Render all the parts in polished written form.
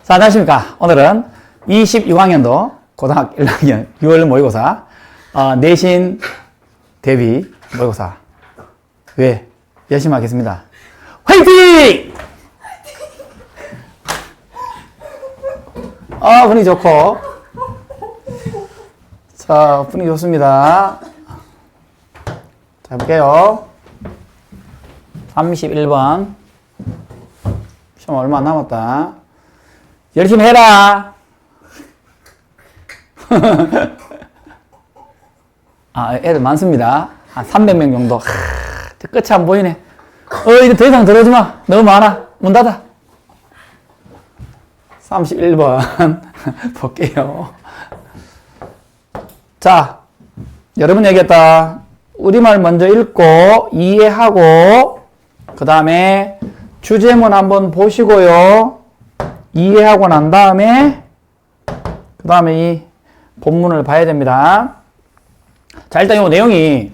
자, 안녕하십니까. 오늘은 26학년도 고등학교 1학년 6월 모의고사 내신 대비 모의고사 왜 열심히 하겠습니다. 화이팅! 분위기 좋고, 자, 분위기 좋습니다. 자, 해볼게요. 31번 시험 얼마 안 남았다. 열심히 해라. 애들 많습니다. 한 300명 정도. 끝이 안 보이네. 이제 더 이상 들어오지 마. 너무 많아. 문 닫아. 31번 볼게요. 자, 여러분 얘기했다. 우리말 먼저 읽고 이해하고 그 다음에 주제문 한번 보시고요. 이해하고 난 다음에 그 다음에 이 본문을 봐야 됩니다. 자, 일단 이 내용이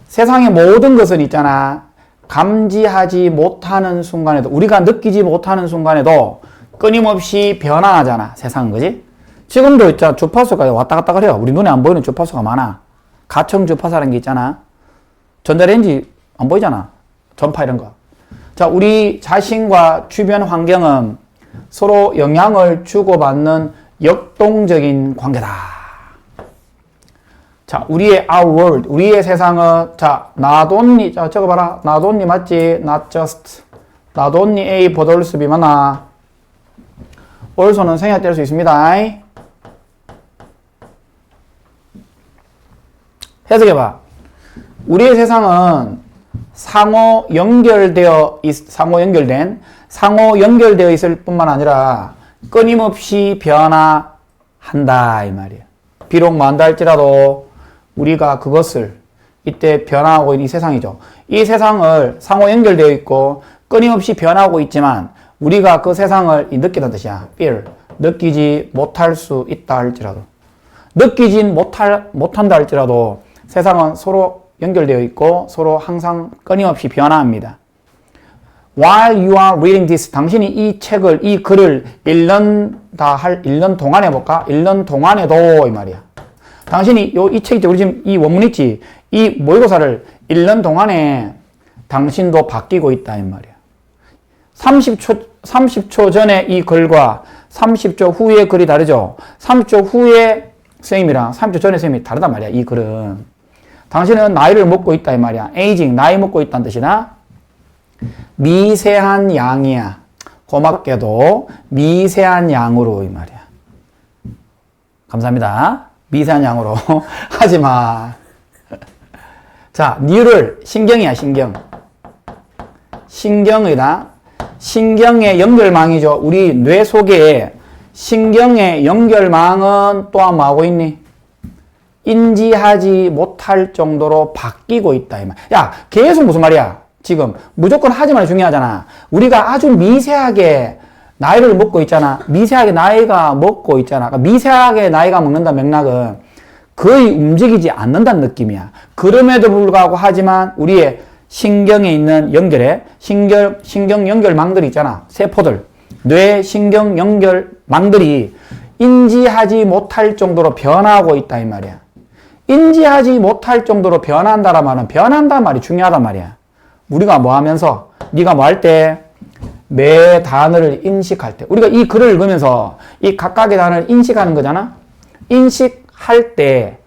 세상의 모든 것은 있잖아. 감지하지 못하는 순간에도, 우리가 느끼지 못하는 순간에도 끊임없이 변화하잖아. 세상은, 그지? 지금도 있잖아. 주파수가 왔다 갔다 그래요. 우리 눈에 안 보이는 주파수가 많아. 가청 주파수라는 게 있잖아. 전자레인지 안 보이잖아. 전파 이런 거. 자, 우리 자신과 주변 환경은 서로 영향을 주고받는 역동적인 관계다. 자, 우리의 our world, 우리의 세상은, 자, not only, 자, 적어봐라. not only 맞지? not just. not only A 보돌수 B 맞나? also는 생략 될 수 있습니다. 해석해봐. 우리의 세상은 상호 연결되어 있을 뿐만 아니라 끊임없이 변화한다 이 말이야. 비록 많다 할지라도 우리가 그것을 이때 변화하고 있는 이 세상이죠. 이 세상을 상호 연결되어 있고 끊임없이 변화하고 있지만 우리가 그 세상을 느끼다는 뜻이야. feel. 느끼지 못할 수 있다 할지라도, 느끼진 못한다 할지라도 세상은 서로 연결되어 있고 서로 항상 끊임없이 변화합니다. While you are reading this, 당신이 이 책을, 이 글을 읽는 동안에 볼까? 읽는 동안에도 이 말이야. 당신이 이 책 있지, 우리 지금 이 원문 있지, 이 모의고사를 읽는 동안에 당신도 바뀌고 있다 이 말이야. 30초 전에 이 글과 30초 후의 글이 다르죠. 30초 후에 선생님이랑 30초 전에 선생님이 다르단 말이야. 이 글은. 당신은 나이를 먹고 있다 이 말이야. 에이징, 나이 먹고 있다는 뜻이나 미세한 양이야. 고맙게도 미세한 양으로 이 말이야. 감사합니다. 미세한 양으로 하지 마. 자, 뉴럴, 신경이야, 신경. 신경이다. 신경의 연결망이죠. 우리 뇌 속에 신경의 연결망은 또한 뭐하고 있니? 인지하지 못할 정도로 바뀌고 있다 이 말. 야, 계속 무슨 말이야? 지금 무조건 하지 말이 중요하잖아. 우리가 아주 미세하게 나이를 먹고 있잖아. 미세하게 나이가 먹고 있잖아. 그러니까 미세하게 나이가 먹는다 맥락은 거의 움직이지 않는다는 느낌이야. 그럼에도 불구하고 하지만 우리의 신경에 있는 연결에 신경 연결망들이 있잖아. 세포들, 뇌 신경 연결망들이 인지하지 못할 정도로 변하고 있다 이 말이야. 인지하지 못할 정도로 변한다란 말은 변한다는 말이 중요하단 말이야. 우리가 뭐 하면서, 네가 뭐 할 때, 매 단어를 인식할 때, 우리가 이 글을 읽으면서 이 각각의 단어를 인식하는 거잖아. 인식할 때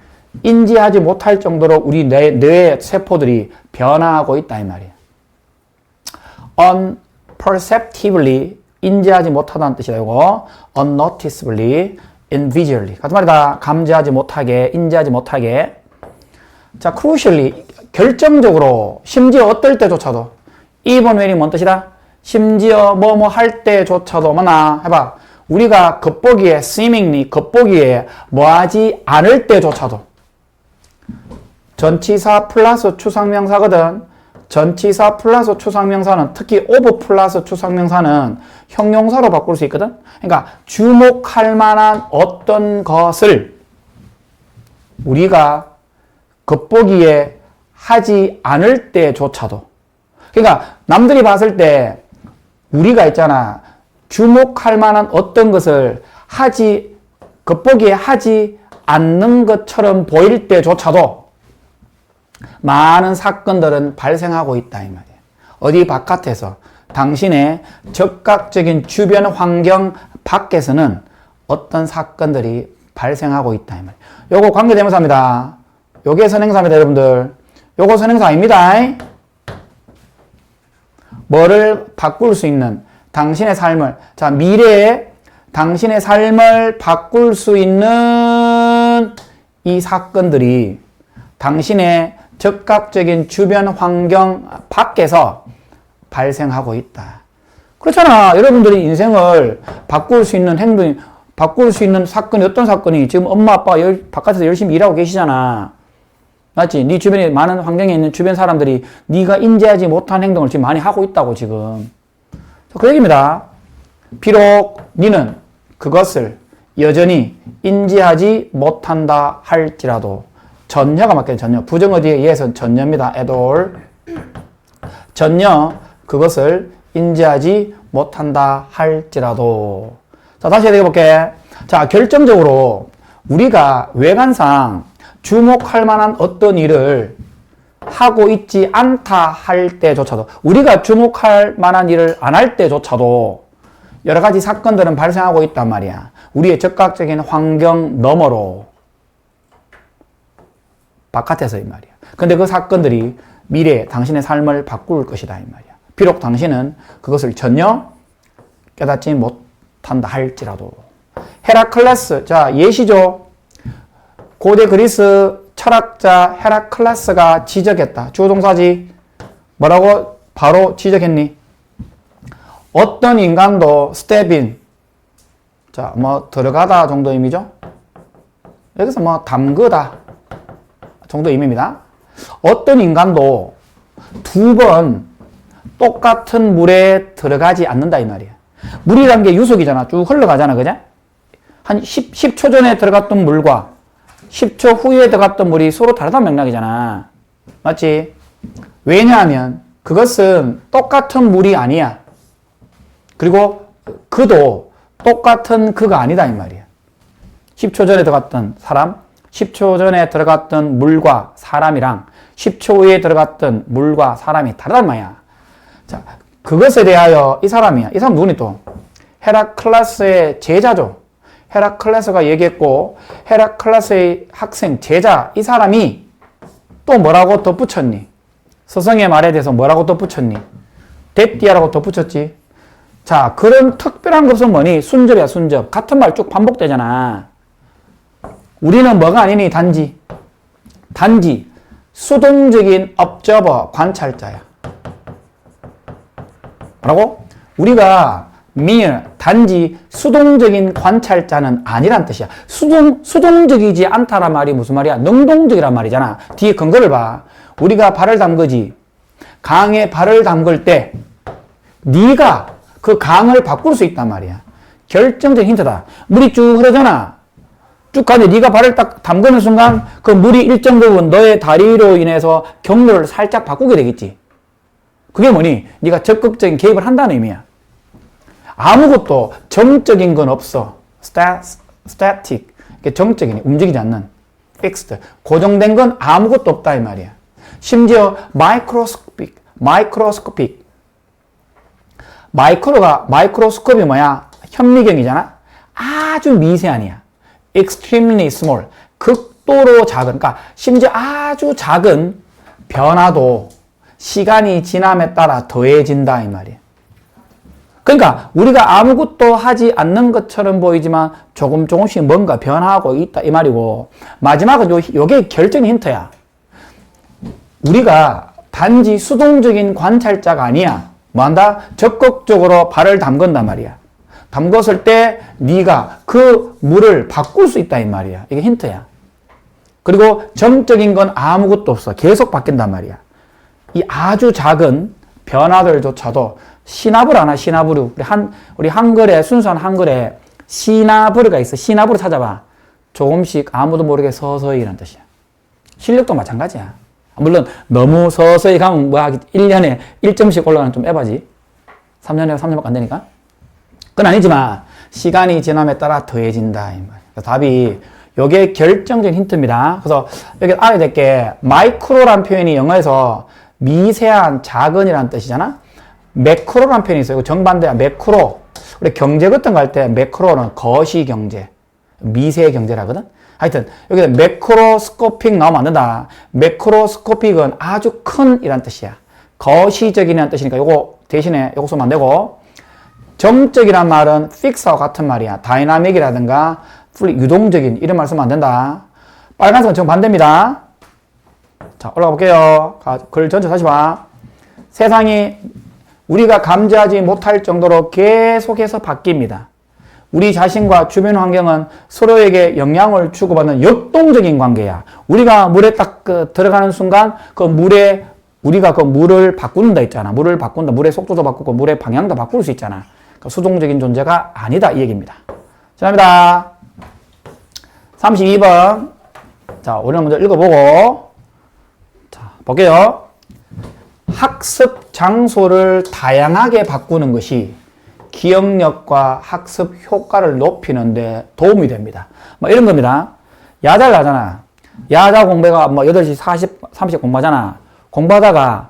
인지하지 못할 정도로 우리 뇌 세포들이 변화하고 있다 이 말이야. unperceptibly, 인지하지 못하다는 뜻이다 이거. unnoticeably, invisually. 같은 말이다. 감지하지 못하게, 인지하지 못하게. 자, crucially, 결정적으로, 심지어 어떨 때조차도. even when이 뭔 뜻이다? 심지어 뭐뭐 할 때조차도. 뭐나 해봐. 우리가 겉보기에 seemingly, 겉보기에 뭐하지 않을 때조차도. 전치사 플러스 추상명사거든. 전치사 플러스 추상명사는, 특히 of 플러스 추상명사는 형용사로 바꿀 수 있거든. 그러니까 주목할 만한 어떤 것을 우리가 겉보기에 하지 않을 때조차도. 그러니까 남들이 봤을 때 우리가 있잖아. 주목할 만한 어떤 것을 겉보기에 하지 않는 것처럼 보일 때조차도 많은 사건들은 발생하고 있다 이 말이에요. 어디 바깥에서 당신의 적극적인 주변 환경 밖에서는 어떤 사건들이 발생하고 있다 이 말이에요. 요거 관계대명사입니다. 요게 선행사입니다, 여러분들. 요거 선행사 아닙니다. 뭐를 바꿀 수 있는 당신의 삶을, 자, 미래에 당신의 삶을 바꿀 수 있는 이 사건들이 당신의 적극적인 주변 환경 밖에서 발생하고 있다. 그렇잖아. 여러분들이 인생을 바꿀 수 있는 행동이, 바꿀 수 있는 사건이 어떤 사건이, 지금 엄마 아빠 바깥에서 열심히 일하고 계시잖아. 맞지? 네 주변에 많은 환경에 있는 주변 사람들이 네가 인지하지 못한 행동을 지금 많이 하고 있다고 지금. 그 얘기입니다. 비록 너는 그것을 여전히 인지하지 못한다 할지라도, 전혀가 맞겠죠. 전혀. 부정어 뒤에 예선 전혀입니다. at all. 전혀 그것을 인지하지 못한다 할지라도. 자, 다시 해볼게. 자, 결정적으로 우리가 외관상 주목할 만한 어떤 일을 하고 있지 않다 할 때조차도, 우리가 주목할 만한 일을 안 할 때조차도 여러 가지 사건들은 발생하고 있단 말이야. 우리의 적극적인 환경 너머로, 바깥에서 이 말이야. 근데 그 사건들이 미래에 당신의 삶을 바꿀 것이다 이 말이야. 비록 당신은 그것을 전혀 깨닫지 못한다 할지라도. 헤라클레스, 자, 예시죠. 고대 그리스 철학자 헤라클레스가 지적했다. 주어동사지. 뭐라고 바로 지적했니? 어떤 인간도 스텝인, 자, 뭐 들어가다 정도 의미죠. 여기서 뭐 담그다 정도 의미입니다. 어떤 인간도 두 번 똑같은 물에 들어가지 않는다 이 말이야. 물이란 게 유속이잖아. 쭉 흘러가잖아. 그죠? 한 10초 전에 들어갔던 물과 10초 후에 들어갔던 물이 서로 다르다는 맥락이잖아. 맞지? 왜냐하면 그것은 똑같은 물이 아니야. 그리고 그도 똑같은 그가 아니다 이 말이야. 10초 전에 들어갔던 사람, 10초 전에 들어갔던 물과 사람이랑 10초 후에 들어갔던 물과 사람이 다르단 말이야. 자, 그것에 대하여 이 사람이야. 이 사람 누구니 또? 헤라클레스의 제자죠. 헤라클레스가 얘기했고, 헤라클레스의 학생, 제자, 이 사람이 또 뭐라고 덧붙였니? 스승의 말에 대해서 뭐라고 덧붙였니? 데띠아라고 덧붙였지. 자, 그런 특별한 것은 뭐니? 순접이야, 순접. 같은 말 쭉 반복되잖아. 우리는 뭐가 아니니? 단지 수동적인 observer, 관찰자야. 뭐라고? 우리가 mere, 단지 수동적인 관찰자는 아니란 뜻이야. 수동적이지 않다란 말이 무슨 말이야? 능동적이란 말이잖아. 뒤에 근거를 봐. 우리가 발을 담그지. 강에 발을 담글 때 네가 그 강을 바꿀 수 있단 말이야. 결정적인 힌트다. 물이 쭉 흐르잖아. 쭉 가는데 네가 발을 딱 담그는 순간 그 물이 일정 부분 너의 다리로 인해서 경로를 살짝 바꾸게 되겠지. 그게 뭐니? 네가 적극적인 개입을 한다는 의미야. 아무것도 정적인 건 없어. static. 정적인, 움직이지 않는. fixed. 고정된 건 아무것도 없다 이 말이야. 심지어 microscopic. 마이크로스코프이 뭐야? 현미경이잖아? 아주 미세한이야. extremely small. 극도로 작은, 그러니까 심지어 아주 작은 변화도 시간이 지남에 따라 더해진다 이 말이야. 그러니까 우리가 아무것도 하지 않는 것처럼 보이지만 조금씩 뭔가 변화하고 있다 이 말이고, 마지막은 요게 결정의 힌트야. 우리가 단지 수동적인 관찰자가 아니야. 뭐한다? 적극적으로 발을 담근단 말이야. 담궜을 때 네가 그 물을 바꿀 수 있다 이 말이야. 이게 힌트야. 그리고 정적인 건 아무것도 없어. 계속 바뀐단 말이야. 이 아주 작은 변화들조차도 시나브르 하나, 시나브르. 우리 한글에, 순수한 한글에 시나브르가 있어. 시나브르 찾아봐. 조금씩 아무도 모르게 서서히 이란 뜻이야. 실력도 마찬가지야. 물론 너무 서서히 가면 뭐야, 1년에 1점씩 올라가는 좀 에바지. 3년에 3년밖에 안 되니까. 그건 아니지만 시간이 지남에 따라 더해진다 이 말이야. 답이 요게 결정적인 힌트입니다. 그래서 여기 알아야 될 게 마이크로란 표현이 영어에서 미세한 작은이라는 뜻이잖아. 매크로란 표현이 있어요. 정반대야. 매크로. 우리 경제 같은 거 할 때 매크로는 거시 경제, 미세 경제라거든. 하여튼 여기서 매크로스코픽 나오면 안 된다. 매크로스코픽은 아주 큰 이란 뜻이야. 거시적이라는 뜻이니까 요거 대신에 요거 쓰면 안 되고, 정적이란 말은 픽스와 같은 말이야. 다이나믹이라든가 유동적인 이런 말 쓰면 안 된다. 빨간색은 정반대입니다. 자, 올라가 볼게요. 글 전체 다시 봐. 세상이 우리가 감지하지 못할 정도로 계속해서 바뀝니다. 우리 자신과 주변 환경은 서로에게 영향을 주고받는 역동적인 관계야. 우리가 물에 딱 들어가는 순간 우리가 그 물을 바꾼다 했잖아. 물을 바꾼다. 물의 속도도 바꾸고 물의 방향도 바꿀 수 있잖아. 그러니까 수동적인 존재가 아니다 이 얘기입니다. 시작합니다. 32번. 자, 우리는 먼저 읽어보고 자, 볼게요. 학습 장소를 다양하게 바꾸는 것이 기억력과 학습 효과를 높이는 데 도움이 됩니다. 뭐 이런 겁니다. 야자를 하잖아. 야자 공부가 뭐 8시 30 공부하잖아. 공부하다가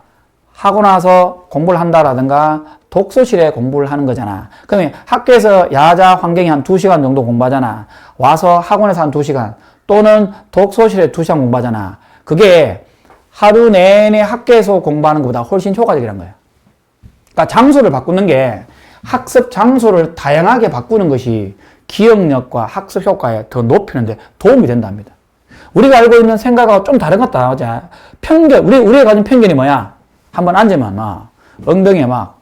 하고 나서 공부를 한다라든가 독서실에 공부를 하는 거잖아. 그러면 학교에서 야자 환경이 한 2시간 정도 공부하잖아. 와서 학원에서 한 2시간 또는 독서실에 2시간 공부하잖아. 그게 하루 내내 학교에서 공부하는 것보다 훨씬 효과적이란 거야. 그러니까 장소를 바꾸는 게 학습 장소를 다양하게 바꾸는 것이 기억력과 학습 효과에 더 높이는 데 도움이 된답니다. 우리가 알고 있는 생각하고 좀 다른 것 같다. 편견, 우리가 가진 편견이 뭐야? 한번 앉으면 막, 엉덩이에 막,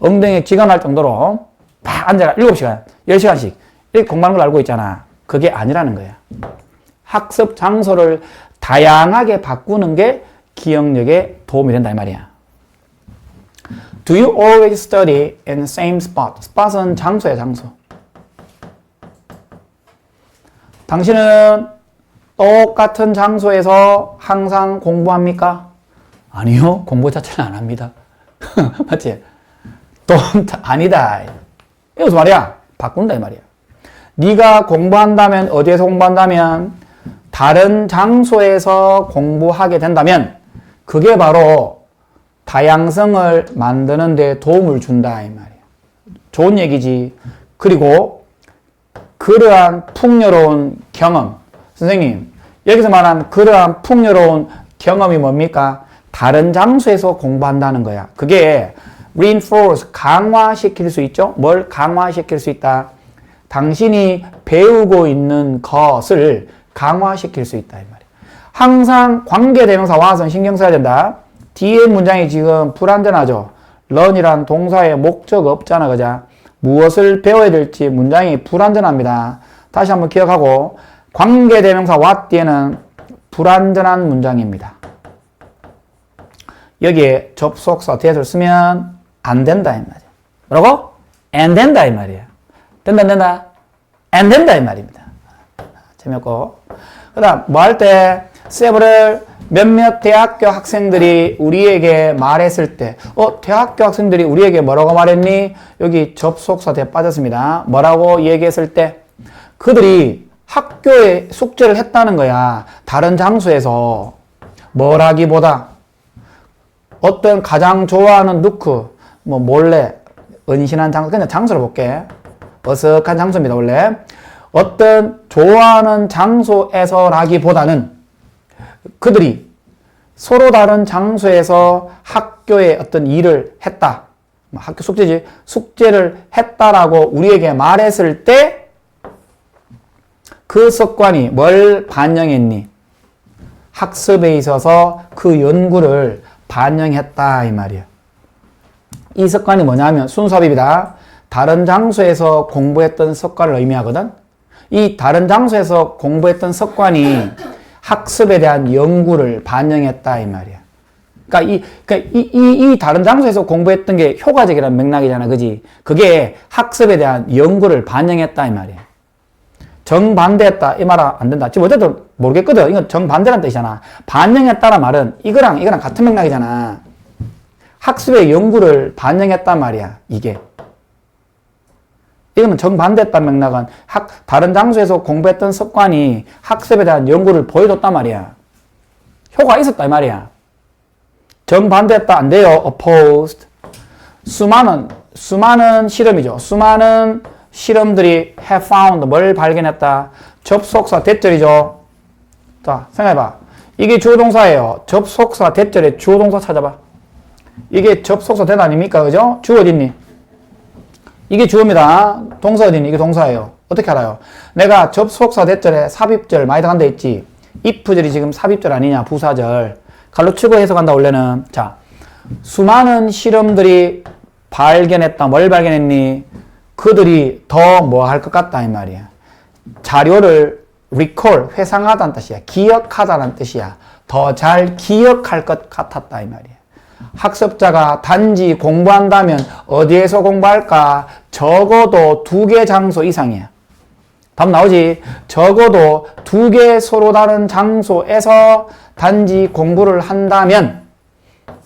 엉덩이에 쥐가 날 정도로 막 앉아가 7시간, 10시간씩 이렇게 공부하는 걸 알고 있잖아. 그게 아니라는 거야. 학습 장소를 다양하게 바꾸는 게 기억력에 도움이 된다 이 말이야. Do you always study in the same spot? spot은 장소야, 장소. 당신은 똑같은 장소에서 항상 공부합니까? 아니요, 공부 자체는 안 합니다. 맞지? 또 아니다. 이거 무슨 말이야? 바꾼다 이 말이야. 네가 공부한다면, 어디에서 공부한다면, 다른 장소에서 공부하게 된다면 그게 바로 다양성을 만드는 데 도움을 준다 이 말이야. 좋은 얘기지. 그리고 그러한 풍요로운 경험, 선생님 여기서 말한 그러한 풍요로운 경험이 뭡니까? 다른 장소에서 공부한다는 거야. 그게 reinforce, 강화시킬 수 있죠? 뭘 강화시킬 수 있다? 당신이 배우고 있는 것을 강화시킬 수 있다 이 말이야. 항상 관계대명사 와서 신경 써야 된다. 뒤에 문장이 지금 불완전하죠. learn이란 동사의 목적 없잖아, 그자? 무엇을 배워야 될지 문장이 불완전합니다. 다시 한번 기억하고 관계대명사 what 뒤에는 불완전한 문장입니다. 여기에 접속사 that을 쓰면 안 된다 이 말이야. 뭐라고? 안 된다 이 말이야. 된다 안 된다? 안 된다 이 말입니다. 재미없고. 그 다음 뭐 할 때 several 몇몇 대학교 학생들이 우리에게 말했을 때 대학교 학생들이 우리에게 뭐라고 말했니? 여기 접속사 대 빠졌습니다. 뭐라고 얘기했을 때 그들이 학교에 숙제를 했다는 거야. 다른 장소에서 뭐라기보다 어떤 가장 좋아하는 누크 뭐 몰래 은신한 장소, 그냥 장소를 볼게. 어색한 장소입니다 원래. 어떤 좋아하는 장소에서라기보다는 그들이 서로 다른 장소에서 학교에 어떤 일을 했다. 학교 숙제지. 숙제를 했다라고 우리에게 말했을 때 그 습관이 뭘 반영했니? 학습에 있어서 그 연구를 반영했다 이 말이야. 이 습관이 뭐냐면 순수합입니다. 다른 장소에서 공부했던 습관을 의미하거든. 이 다른 장소에서 공부했던 습관이 학습에 대한 연구를 반영했다 이 말이야. 그러니까 이 다른 장소에서 공부했던 게 효과적이라는 맥락이잖아, 그지? 그게 학습에 대한 연구를 반영했다 이 말이야. 정반대했다 이 말 안 된다. 지금 어쨌든 모르겠거든. 이건 정반대라는 뜻이잖아. 반영했다는 말은 이거랑 같은 맥락이잖아. 학습의 연구를 반영했단 말이야, 이게. 이거는 정반대했다는 맥락은 다른 장소에서 공부했던 습관이 학습에 대한 연구를 보여줬단 말이야. 효과가 있었다 이 말이야. 정반대했다 안 돼요. opposed. 수많은 실험이죠. 수많은 실험들이 have found 뭘 발견했다. 접속사 대절이죠. 자, 생각해봐. 이게 주어 동사예요. 접속사 대절에 주어 동사 찾아봐. 이게 접속사 대다 아닙니까? 그죠? 주어 어딨니? 이게 주어입니다. 동사 어딨니? 이게 동사예요. 어떻게 알아요? 내가 접속사 대절에 삽입절 많이 들어간다 했지. if절이 지금 삽입절 아니냐? 부사절. 갈로 치고 해석한다 원래는. 자, 수많은 실험들이 발견했다. 뭘 발견했니? 그들이 더 뭐 할 것 같다 이 말이야. 자료를 recall, 회상하다는 뜻이야. 기억하다는 뜻이야. 더 잘 기억할 것 같았다 이 말이야. 학습자가 단지 공부한다면 어디에서 공부할까? 적어도 2개 장소 이상이야. 답 나오지? 적어도 2개 서로 다른 장소에서 단지 공부를 한다면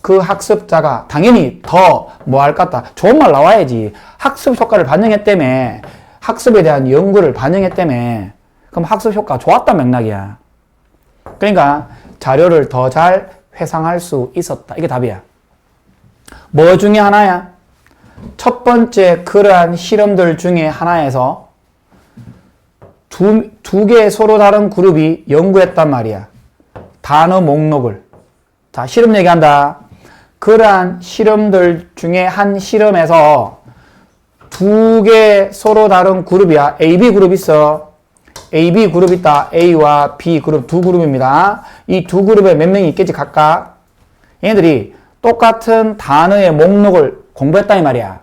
그 학습자가 당연히 더 뭐 할 것 같다. 좋은 말 나와야지. 학습 효과를 반영했다며. 학습에 대한 연구를 반영했다며. 그럼 학습 효과가 좋았다 맥락이야. 그러니까 자료를 더 잘 회상할 수 있었다. 이게 답이야. 뭐 중에 하나야? 첫 번째 그러한 실험들 중에 하나에서 두 개의 서로 다른 그룹이 연구했단 말이야. 단어 목록을. 자, 실험 얘기한다. 그러한 실험들 중에 한 실험에서 2개 서로 다른 그룹이야. A, B 그룹 있어. A, B 그룹 있다. A와 B 그룹 2그룹입니다. 이 2그룹에 몇 명이 있겠지 각각? 얘네들이 똑같은 단어의 목록을 공부했다 이 말이야.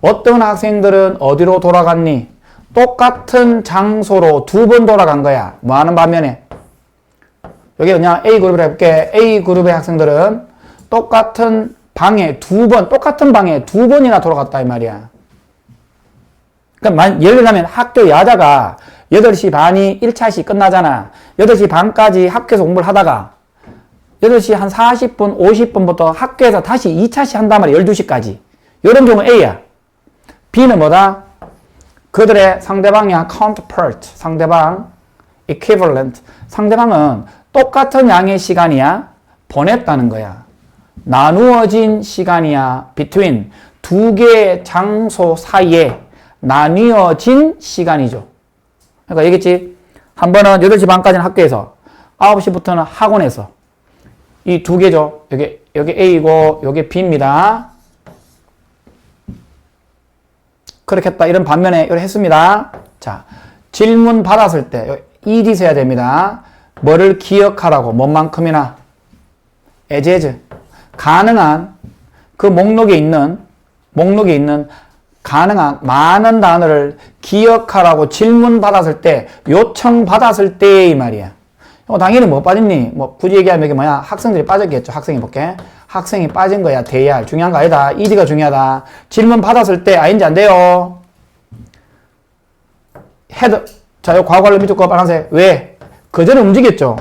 어떤 학생들은 어디로 돌아갔니? 똑같은 장소로 2번 돌아간 거야. 뭐 하는 반면에? 여기 그냥 A그룹을 해볼게. A그룹의 학생들은 똑같은 방에 2번, 똑같은 방에 2번이나 돌아갔다 이 말이야. 그러니까 예를 들면 학교 야자가 8시 반이 1차시 끝나잖아. 8시 반까지 학교에서 공부를 하다가 8시 한 40분, 50분부터 학교에서 다시 2차시 한단 말이야. 12시까지. 이런 경우는 A야. B는 뭐다? 그들의 상대방이야. counterpart. 상대방. equivalent. 상대방은 똑같은 양의 시간이야. 보냈다는 거야. 나누어진 시간이야. between. 2개의 장소 사이에 나뉘어진 시간이죠. 그러니까 얘기했지. 한 번은 8시 반까지는 학교에서, 9시부터는 학원에서. 이 2개죠. 여기 A고, 여기 B입니다. 그렇게 했다. 이런 반면에 이렇게 했습니다. 자, 질문 받았을 때, ED 써야 됩니다. 뭐를 기억하라고, 뭔만큼이나. as. 가능한, 그 목록에 있는 가능한 많은 단어를 기억하라고 질문 받았을 때, 요청 받았을 때 이 말이야. 당연히 뭐 빠졌니? 뭐 굳이 얘기하면 이게 뭐야? 학생들이 빠졌겠죠. 학생이 볼게. 학생이 빠진 거야. 대야. 중요한 거 아니다. ED가 중요하다. 질문 받았을 때 ING 안 돼요. 헤드. 자, 요 과거를 밑줄 거 빨간색. 왜? 그전에 움직였죠.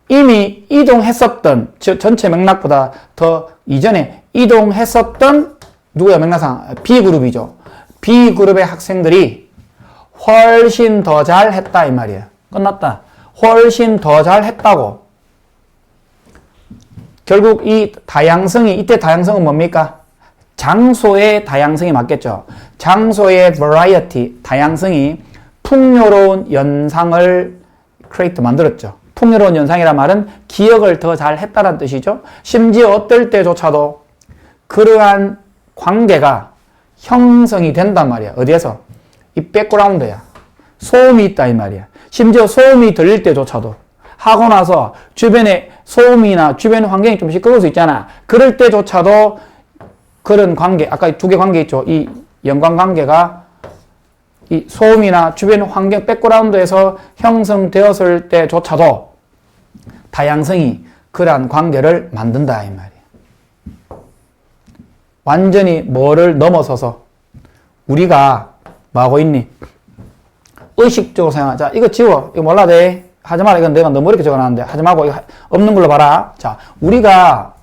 이미 이동했었던, 즉 전체 맥락보다 더 이전에 이동했었던 누구야? 맥락상 B그룹이죠. B그룹의 학생들이 훨씬 더 잘했다 이 말이야. 끝났다. 훨씬 더 잘했다고. 결국 이 다양성이, 이때 다양성은 뭡니까? 장소의 다양성이 맞겠죠. 장소의 variety, 다양성이 풍요로운 연상을 만들었죠. 풍요로운 연상이란 말은 기억을 더 잘했다는 뜻이죠. 심지어 어떨 때조차도 그러한 관계가 형성이 된단 말이야. 어디에서? 이 백그라운드야. 소음이 있다 이 말이야. 심지어 소음이 들릴 때조차도 하고 나서 주변에 소음이나 주변 환경이 좀 시끄러울 수 있잖아. 그럴 때조차도 그런 관계, 아까 2개 관계 있죠. 이 연관관계가 이 소음이나 주변 환경 백그라운드에서 형성되었을 때조차도 다양성이 그러한 관계를 만든다 이 말이야. 완전히 뭐를 넘어서서 우리가 뭐 하고 있니? 의식적으로 생각. 자, 이거 지워. 이거 몰라 돼. 하지 마라. 이건 내가 너무 어렵게 적어놨는데 하지 말고 이거 없는 걸로 봐라. 자, 우리가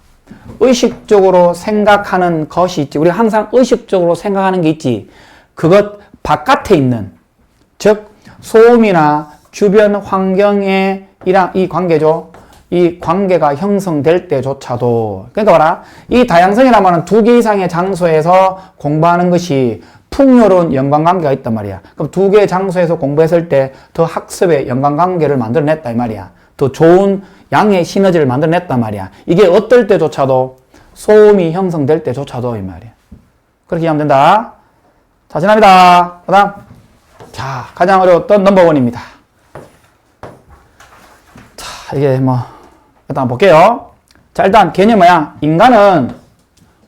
의식적으로 생각하는 것이 있지. 우리가 항상 의식적으로 생각하는 게 있지. 그것 바깥에 있는, 즉 소음이나 주변 환경에 이 관계죠. 이 관계가 형성될 때조차도, 그러니까 봐라, 이 다양성이라는 말은 2개 이상의 장소에서 공부하는 것이 풍요로운 연관관계가 있단 말이야. 그럼 2개의 장소에서 공부했을 때 더 학습의 연관관계를 만들어냈다 이 말이야. 더 좋은 양의 시너지를 만들어냈단 말이야. 이게 어떨 때조차도, 소음이 형성될 때조차도 이 말이야. 그렇게 이해하면 된다. 자, 지납니다. 그 다음. 자, 가장 어려웠던 넘버원입니다. 자, 이게 뭐, 일단 볼게요. 자, 일단 개념 뭐야? 인간은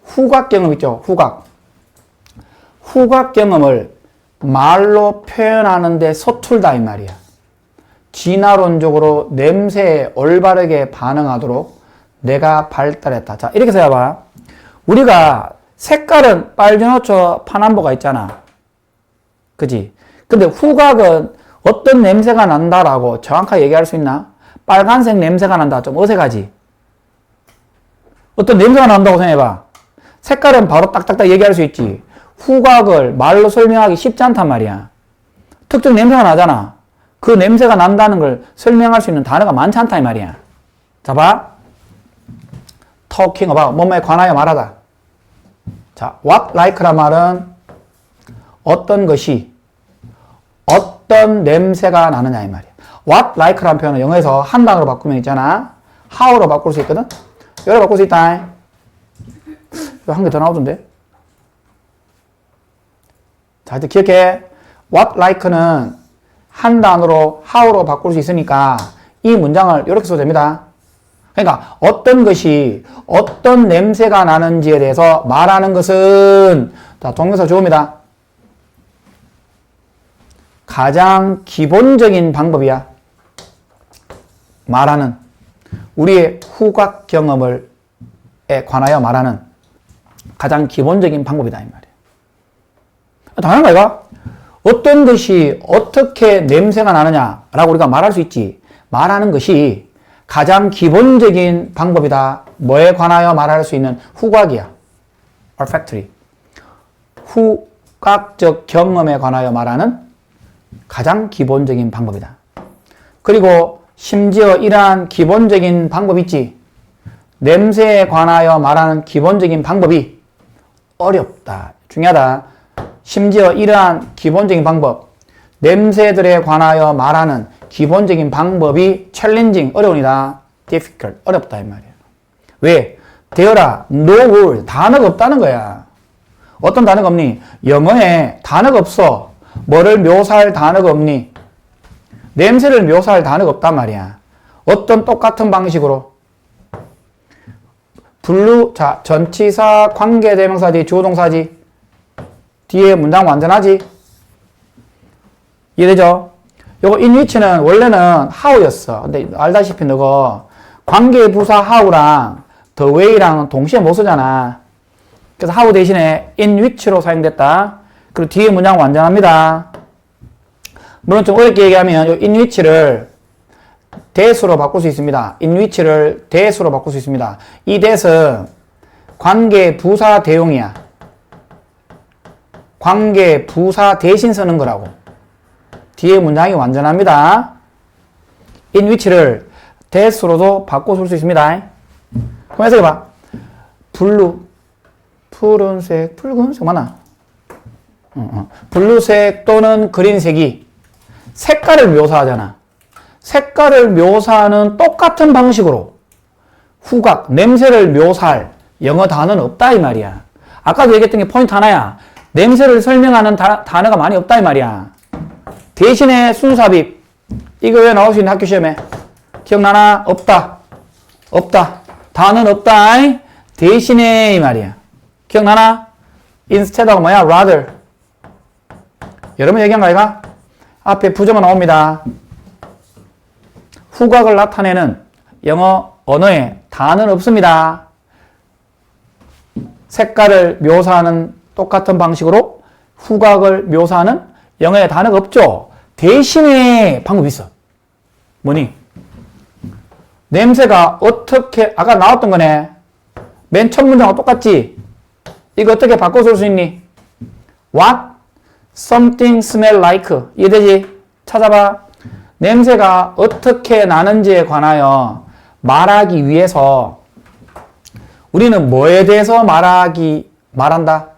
후각 경험 있죠? 후각. 후각 경험을 말로 표현하는데 서툴다 이 말이야. 진화론적으로 냄새에 올바르게 반응하도록 내가 발달했다. 자, 이렇게 생각해봐. 우리가 색깔은 빨주노초 파남보가 있잖아. 그지? 근데 후각은 어떤 냄새가 난다라고 정확하게 얘기할 수 있나? 빨간색 냄새가 난다. 좀 어색하지? 어떤 냄새가 난다고 생각해봐. 색깔은 바로 딱딱딱 얘기할 수 있지. 후각을 말로 설명하기 쉽지 않단 말이야. 특정 냄새가 나잖아. 그 냄새가 난다는 걸 설명할 수 있는 단어가 많지 않다 이 말이야. 자, 봐. talking about, 뭐뭐에 관하여 말하다. 자, what like란 말은 어떤 것이 어떤 냄새가 나느냐 이 말이야. what like란 표현은 영어에서 한 단어로 바꾸면 있잖아. how로 바꿀 수 있거든. 여기로 바꿀 수 있다. 한 개 더 나오던데. 자, 이제 기억해. what like는 한 단어로 how로 바꿀 수 있으니까 이 문장을 이렇게 써도 됩니다. 그러니까 어떤 것이 어떤 냄새가 나는지에 대해서 말하는 것은, 자, 동명사 주어입니다. 가장 기본적인 방법이야. 말하는, 우리의 후각 경험에 관하여 말하는 가장 기본적인 방법이다 이 말이야. 당연한 거 아이가? 어떤 것이 어떻게 냄새가 나느냐라고 우리가 말할 수 있지. 말하는 것이 가장 기본적인 방법이다. 뭐에 관하여 말할 수 있는 후각이야. olfactory. 후각적 경험에 관하여 말하는 가장 기본적인 방법이다. 그리고 심지어 이러한 기본적인 방법 있지. 냄새에 관하여 말하는 기본적인 방법이 어렵다. 중요하다. 심지어 이러한 기본적인 방법, 냄새들에 관하여 말하는 기본적인 방법이 challenging, 어려운이다. difficult, 어렵다 이 말이야. 왜? 되어라, no word, 단어가 없다는 거야. 어떤 단어가 없니? 영어에 단어가 없어. 뭐를 묘사할 단어가 없니? 냄새를 묘사할 단어가 없단 말이야. 어떤 똑같은 방식으로. 자, 전치사, 관계대명사지, 주어동사지. 뒤에 문장 완전하지? 이해되죠? 요거 in which는 원래는 how였어. 근데 알다시피 너가 관계부사 how랑 the way랑 동시에 못 쓰잖아. 그래서 how 대신에 in which로 사용됐다. 그리고 뒤에 문장 완전합니다. 물론 좀 어렵게 얘기하면 요 in which를 that으로 바꿀 수 있습니다. in which를 that으로 바꿀 수 있습니다. 이 that은 관계부사 대용이야. 관계 부사 대신 쓰는 거라고. 뒤에 문장이 완전합니다. in which를 that으로도 바꿔 쓸 수 있습니다. 그럼 해석해봐. 블루, 푸른색, 붉은색 맞나? 블루색 또는 그린색이 색깔을 묘사하잖아. 색깔을 묘사하는 똑같은 방식으로 후각, 냄새를 묘사할 영어 단어는 없다 이 말이야. 아까도 얘기했던 게 포인트 하나야. 냄새를 설명하는 단어가 많이 없다 이 말이야. 대신에 순수합입. 이거 왜 나올 수 있는 학교 시험에? 기억나나? 없다. 없다. 단어는 없다. 대신에 이 말이야. 기억나나? instead하고 뭐야? rather. 여러분 얘기한 거 아이가? 앞에 부정어 나옵니다. 후각을 나타내는 영어 언어에 단어는 없습니다. 색깔을 묘사하는 똑같은 방식으로 후각을 묘사하는 영어에 단어가 없죠. 대신에 방법이 있어. 뭐니? 냄새가 어떻게, 아까 나왔던 거네. 맨 첫 문장과 똑같지? 이거 어떻게 바꿔 쓸 수 있니? What something smell like. 이해되지? 찾아봐. 냄새가 어떻게 나는지에 관하여 말하기 위해서 우리는 뭐에 대해서 말한다?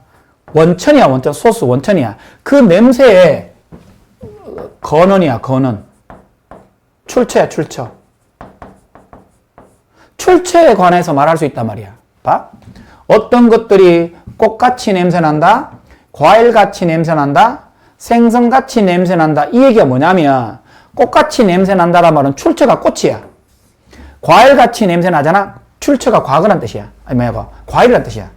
원천이야, 원천. 소스 원천이야. 그 냄새의 근원이야, 근원. 출처야, 출처. 출처에 관해서 말할 수 있단 말이야. 봐. 어떤 것들이 꽃같이 냄새 난다? 과일같이 냄새 난다? 생선같이 냄새 난다? 이 얘기가 뭐냐면 꽃같이 냄새 난다란 말은 출처가 꽃이야. 과일같이 냄새 나잖아? 출처가 과거란 뜻이야. 아니 뭐야, 과일이란 뜻이야.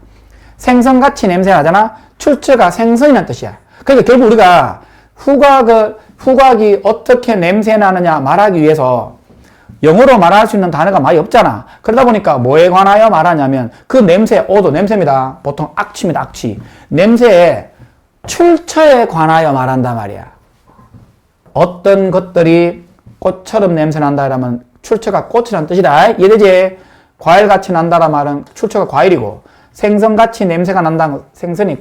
생선같이 냄새 나잖아? 출처가 생선이란 뜻이야. 그러니까 결국 우리가 후각이 어떻게 냄새 나느냐 말하기 위해서 영어로 말할 수 있는 단어가 많이 없잖아. 그러다 보니까 뭐에 관하여 말하냐면 그 냄새, 오도 냄새입니다. 보통 악취입니다, 악취. 냄새의 출처에 관하여 말한단 말이야. 어떤 것들이 꽃처럼 냄새 난다 이러면 출처가 꽃이라는 뜻이다. 이해되지? 과일같이 난다라 말은 출처가 과일이고 생선같이 냄새가 난다는 생선이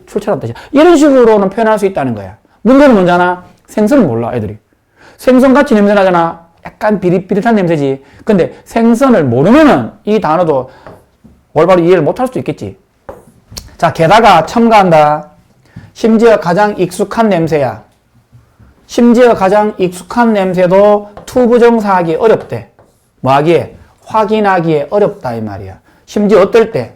출처라는 뜻이야. 이런 식으로는 표현할 수 있다는 거야. 문제는 뭔지아나? 생선을 몰라, 애들이. 생선같이 냄새 나잖아. 약간 비릿비릿한 냄새지. 근데 생선을 모르면은 이 단어도 올바로 이해를 못할 수도 있겠지. 자, 게다가 첨가한다. 심지어 가장 익숙한 냄새야. 심지어 가장 익숙한 냄새도 투부정사하기 어렵대. 뭐 하기에? 확인하기에 어렵다 이 말이야. 심지어 어떨 때?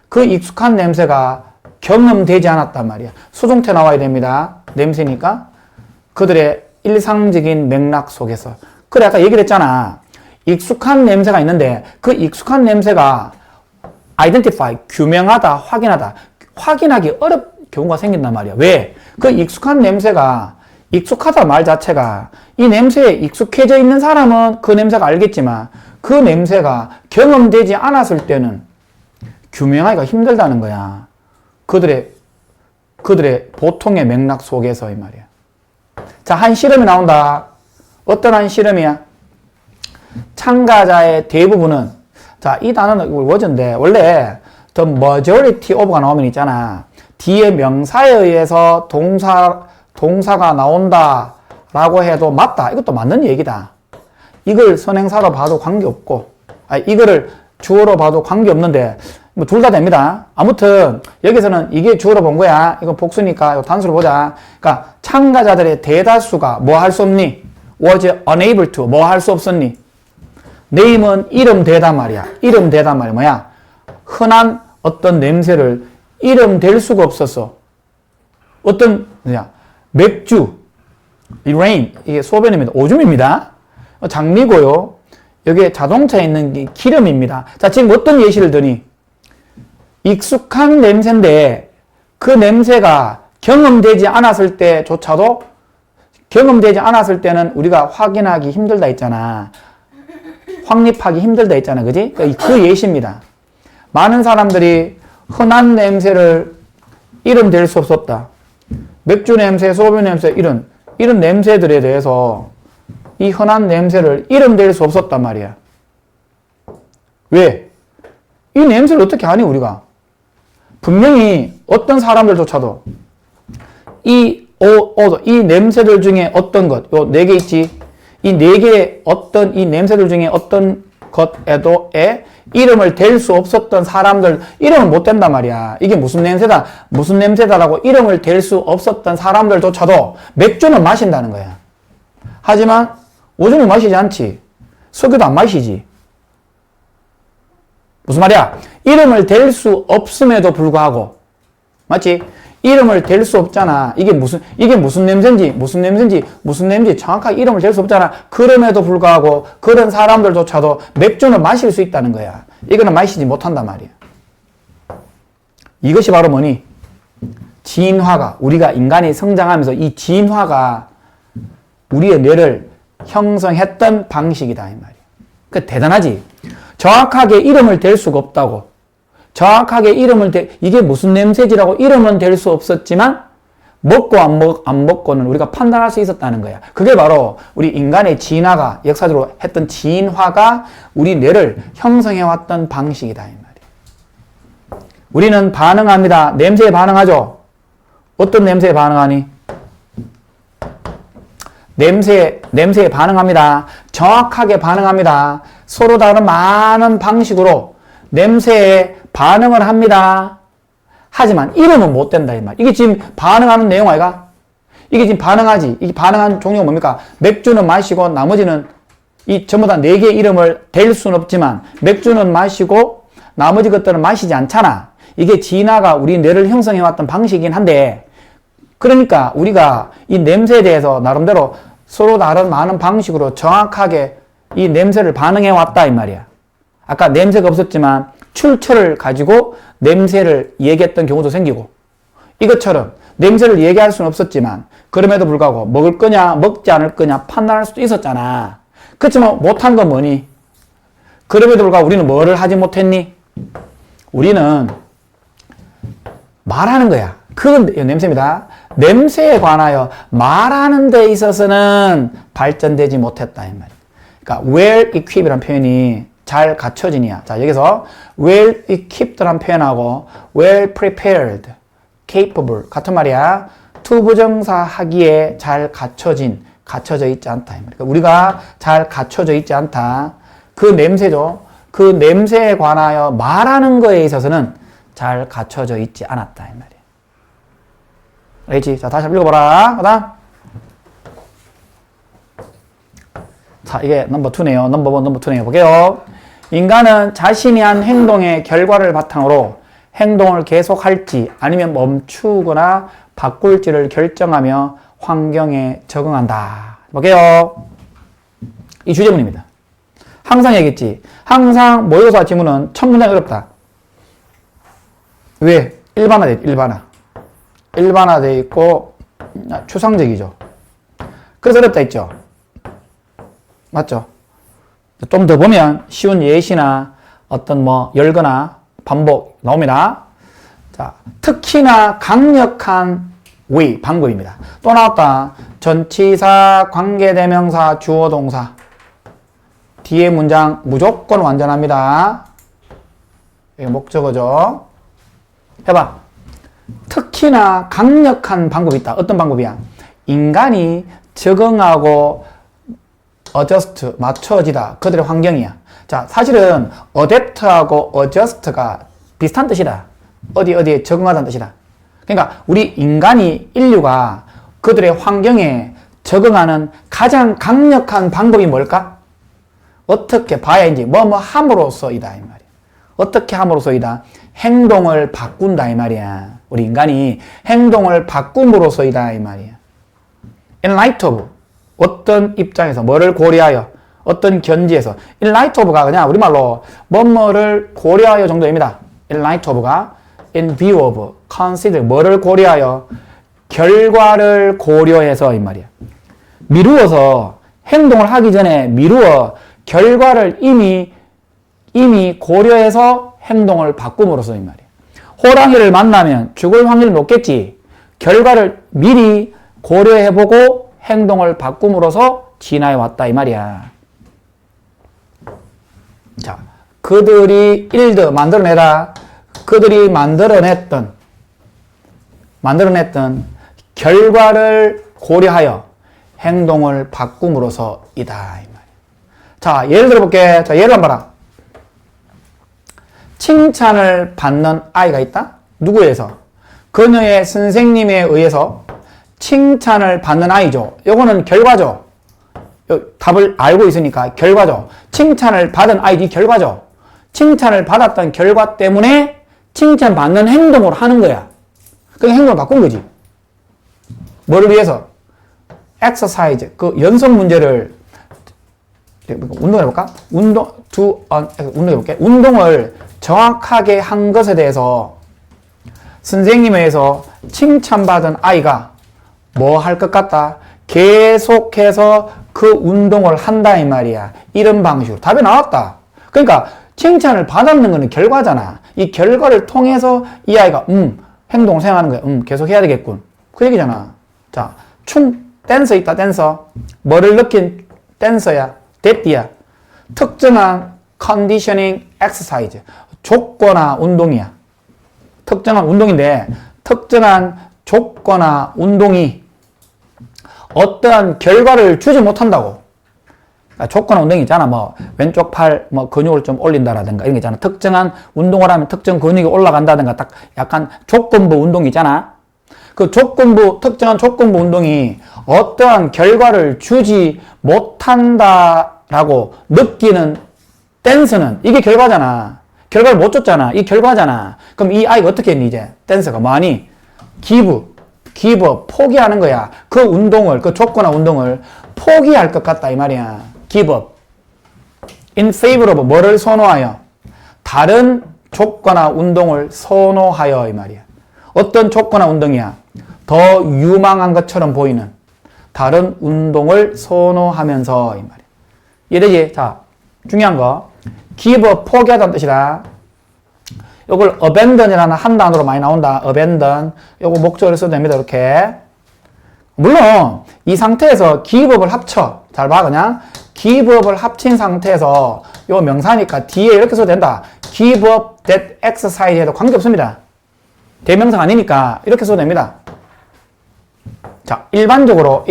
그 익숙한 냄새가 경험되지 않았단 말이야. 수동태 나와야 됩니다. 냄새니까. 그들의 일상적인 맥락 속에서. 그래, 아까 얘기를 했잖아. 익숙한 냄새가 있는데 그 익숙한 냄새가 identify, 규명하다, 확인하다. 확인하기 어려운 경우가 생긴단 말이야. 왜? 그 익숙한 냄새가 익숙하다 말 자체가 이 냄새에 익숙해져 있는 사람은 그 냄새가 알겠지만 그 냄새가 경험되지 않았을 때는 규명하기가 힘들다는 거야. 그들의 보통의 맥락 속에서 이 말이야. 자, 한 실험이 나온다. 어떤 한 실험이야? 참가자의 대부분은, 자, 이 단어는 워즈인데 원래 the majority of가 나오면 있잖아. 뒤에 명사에 의해서 동사가 나온다 라고 해도 맞다. 이것도 맞는 얘기다. 이걸 선행사로 봐도 관계없고, 이거를 주어로 봐도 관계없는데, 뭐 둘 다 됩니다. 아무튼, 여기서는 이게 주어로 본 거야. 이건 복수니까 이거 단수로 보자. 그러니까, 참가자들의 대다수가 뭐 할 수 없니? was unable to. 뭐 할 수 없었니? name은 이름 대단 말이야. 이름 대단 말이 뭐야? 흔한 어떤 냄새를 이름 댈 수가 없었어. 어떤, 맥주, rain, 이게 소변입니다. 오줌입니다. 장미고요. 여기에 자동차에 있는 게 기름입니다. 자, 지금 어떤 예시를 드니? 익숙한 냄새인데 그 냄새가 경험되지 않았을 때조차도 경험되지 않았을 때는 우리가 확인하기 힘들다 했잖아. 확립하기 힘들다 했잖아. 그지? 그 예시입니다. 많은 사람들이 흔한 냄새를 이름 댈 수 없었다. 맥주 냄새, 소변 냄새, 이런 냄새들에 대해서 이 흔한 냄새를 이름 댈 수 없었단 말이야. 왜? 이 냄새를 어떻게 아니, 우리가? 분명히 어떤 사람들조차도 이 냄새들 중에 어떤 것, 요 4개 있지? 이 4개의 이 냄새들 중에 어떤 것에도에 이름을 댈 수 없었던 사람들, 이름을 못 댄단 말이야. 이게 무슨 냄새다라고 이름을 댈 수 없었던 사람들조차도 맥주는 마신다는 거야. 하지만 오줌을 마시지 않지. 석유도 안 마시지. 무슨 말이야? 이름을 댈 수 없음에도 불구하고, 맞지? 이름을 댈 수 없잖아. 이게 무슨 냄새인지 정확하게 이름을 댈 수 없잖아. 그럼에도 불구하고 그런 사람들조차도 맥주는 마실 수 있다는 거야. 이거는 마시지 못한단 말이야. 이것이 바로 뭐니? 진화가, 우리가 인간이 성장하면서 이 진화가 우리의 뇌를 형성했던 방식이다, 이 말이야. 그 대단하지? 정확하게 이름을 댈 수가 없다고. 정확하게 이게 무슨 냄새지라고 이름은 댈 수 없었지만, 먹고 안 먹고는 우리가 판단할 수 있었다는 거야. 그게 바로 우리 인간의 진화가, 역사적으로 했던 진화가 우리 뇌를 형성해왔던 방식이다, 이 말이야. 우리는 반응합니다. 냄새에 반응하죠? 어떤 냄새에 반응하니? 냄새에 반응합니다. 정확하게 반응합니다. 서로 다른 많은 방식으로 냄새에 반응을 합니다. 하지만 이름은 못 된다 이 말. 이게 지금 반응하는 내용 아이가? 이게 지금 반응하지. 이게 반응하는 종류가 뭡니까? 맥주는 마시고 나머지는 이 전부 다 4개의 이름을 댈 수는 없지만 맥주는 마시고 나머지 것들은 마시지 않잖아. 이게 진화가 우리 뇌를 형성해왔던 방식이긴 한데 그러니까 우리가 이 냄새에 대해서 나름대로 서로 다른 많은 방식으로 정확하게 이 냄새를 반응해왔다 이 말이야. 아까 냄새가 없었지만 출처를 가지고 냄새를 얘기했던 경우도 생기고 이것처럼 냄새를 얘기할 수는 없었지만 그럼에도 불구하고 먹을 거냐 먹지 않을 거냐 판단할 수도 있었잖아. 그렇지만 못한 건 뭐니? 그럼에도 불구하고 우리는 뭐를 하지 못했니? 우리는 말하는 거야. 그건 냄새입니다. 냄새에 관하여 말하는 데 있어서는 발전되지 못했다 이 말이야. 그러니까 well equipped라는 표현이 잘 갖춰지냐. 자, 여기서 well equipped라는 표현하고 well prepared, capable 같은 말이야. 투부정사 하기에 잘 갖춰져 있지 않다. 그러니까 우리가 잘 갖춰져 있지 않다. 그 냄새죠. 그 냄새에 관하여 말하는 거에 있어서는 잘 갖춰져 있지 않았다. 이 말이야. 알겠지? 자, 다시 한번 읽어보라. 그 다음. 자, 이게 넘버 2네요. 넘버 1, 넘버 2네요. 볼게요. 인간은 자신이 한 행동의 결과를 바탕으로 행동을 계속할지 아니면 멈추거나 바꿀지를 결정하며 환경에 적응한다. 볼게요. 이 주제문입니다. 항상 얘기했지. 항상 모의고사 지문은 첫 문장이 어렵다. 왜? 일반화되어 있고 추상적이죠. 그래서 어렵다 했죠. 맞죠? 좀 더 보면 쉬운 예시나 어떤 뭐 열거나 반복 나옵니다. 자, 특히나 강력한 방법입니다. 또 나왔다. 전치사, 관계대명사, 주어, 동사. 뒤에 문장 무조건 완전합니다. 이게 목적어죠. 해봐. 특히나 강력한 방법이 있다. 어떤 방법이야? 인간이 적응하고 adjust, 맞춰지다. 그들의 환경이야. 자, 사실은 adapt하고 adjust가 비슷한 뜻이다. 어디에 적응하다는 뜻이다. 그러니까 우리 인류가 그들의 환경에 적응하는 가장 강력한 방법이 뭘까? 어떻게 봐야지 뭐 함으로써이다 이 말이야. 어떻게 함으로써이다? 행동을 바꾼다 이 말이야. 우리 인간이 행동을 바꿈으로써이다 이 말이야. In light of 어떤 입장에서 뭐를 고려하여 어떤 견지에서 in light of가 그냥 우리말로 뭐뭐를 고려하여 정도입니다. in light of가 in view of, consider 뭐를 고려하여 결과를 고려해서 이 말이야. 미루어서 행동을 하기 전에 미루어 결과를 이미 고려해서 행동을 바꿈으로써 이 말이야. 호랑이를 만나면 죽을 확률이 높겠지. 결과를 미리 고려해보고 행동을 바꿈으로써 진화해 왔다 이 말이야. 자, 그들이 만들어내다. 그들이 만들어냈던 결과를 고려하여 행동을 바꿈으로써 이다 이 말이야. 자, 예를 들어볼게. 자, 예를 한번 봐라. 칭찬을 받는 아이가 있다? 누구에 의해서? 그녀의 선생님에 의해서 칭찬을 받는 아이죠. 요거는 결과죠. 답을 알고 있으니까 결과죠. 칭찬을 받은 아이디 결과죠. 칭찬을 받았던 결과 때문에 칭찬받는 행동을 하는 거야. 그게 행동을 바꾼 거지. 뭐를 위해서? exercise, 그 연속 문제를 운동해볼까? 운동해볼게. 운동을 정확하게 한 것에 대해서 선생님에 의해서 칭찬받은 아이가 뭐 할 것 같다? 계속해서 그 운동을 한다 이 말이야. 이런 방식으로. 답이 나왔다. 그러니까 칭찬을 받았는 거는 결과잖아. 이 결과를 통해서 이 아이가 행동을 생각하는 거야. 계속 해야 되겠군. 그 얘기잖아. 자, 댄서 있다. 댄서. 뭐를 느낀 댄서야. 데띠야. 특정한 컨디셔닝 엑서사이즈. 조건화 운동이야. 특정한 운동인데 특정한 족거나 운동이 어떠한 결과를 주지 못한다고. 그러니까 족거나 운동이 있잖아. 뭐 왼쪽 팔 뭐 근육을 좀 올린다라든가 이런 게 있잖아. 특정한 운동을 하면 특정 근육이 올라간다든가 딱 약간 조건부 운동이 있잖아. 그 특정한 조건부 운동이 어떠한 결과를 주지 못한다라고 느끼는 댄스는 이게 결과잖아. 결과를 못 줬잖아. 이 결과잖아. 그럼 이 아이가 어떻게 했니 이제? 댄서가 뭐하니? give up, 포기하는 거야. 그 운동을, 그 족거나 운동을 포기할 것 같다 이 말이야. give up. in favor of 뭐를 선호하여? 다른 족거나 운동을 선호하여 이 말이야. 어떤 족거나 운동이야? 더 유망한 것처럼 보이는 다른 운동을 선호하면서 이 말이야. 이해되지? 자, 중요한 거. give up, 포기하다는 뜻이다. 요걸 abandon이라는 한 단어로 많이 나온다. abandon. 요거 목적으로 써도 됩니다. 이렇게. 물론 이 상태에서 give up을 합쳐. 잘 봐 그냥. give up을 합친 상태에서 요 명사니까 뒤에 이렇게 써도 된다. give up that exercise 해도 관계없습니다. 대명사 아니니까 이렇게 써도 됩니다. 자, 일반적으로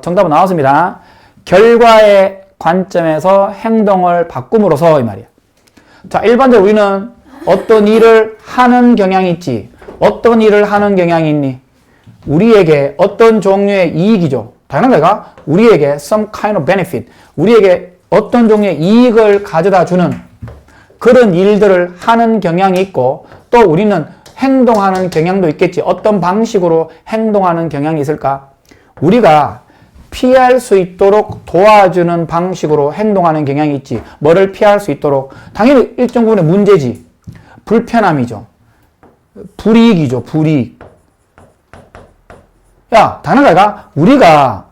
정답은 나왔습니다. 결과의 관점에서 행동을 바꿈으로써 이 말이야. 자, 일반적으로 우리는 어떤 일을 하는 경향이 있지. 어떤 일을 하는 경향이 있니? 우리에게 어떤 종류의 이익이죠. 당연한 거가 우리에게 some kind of benefit. 우리에게 어떤 종류의 이익을 가져다 주는 그런 일들을 하는 경향이 있고 또 우리는 행동하는 경향도 있겠지. 어떤 방식으로 행동하는 경향이 있을까? 우리가 피할 수 있도록 도와주는 방식으로 행동하는 경향이 있지. 뭐를 피할 수 있도록? 당연히 일정 부분의 문제지. 불편함이죠. 불이익이죠. 불이익. 야, 당연하가 우리가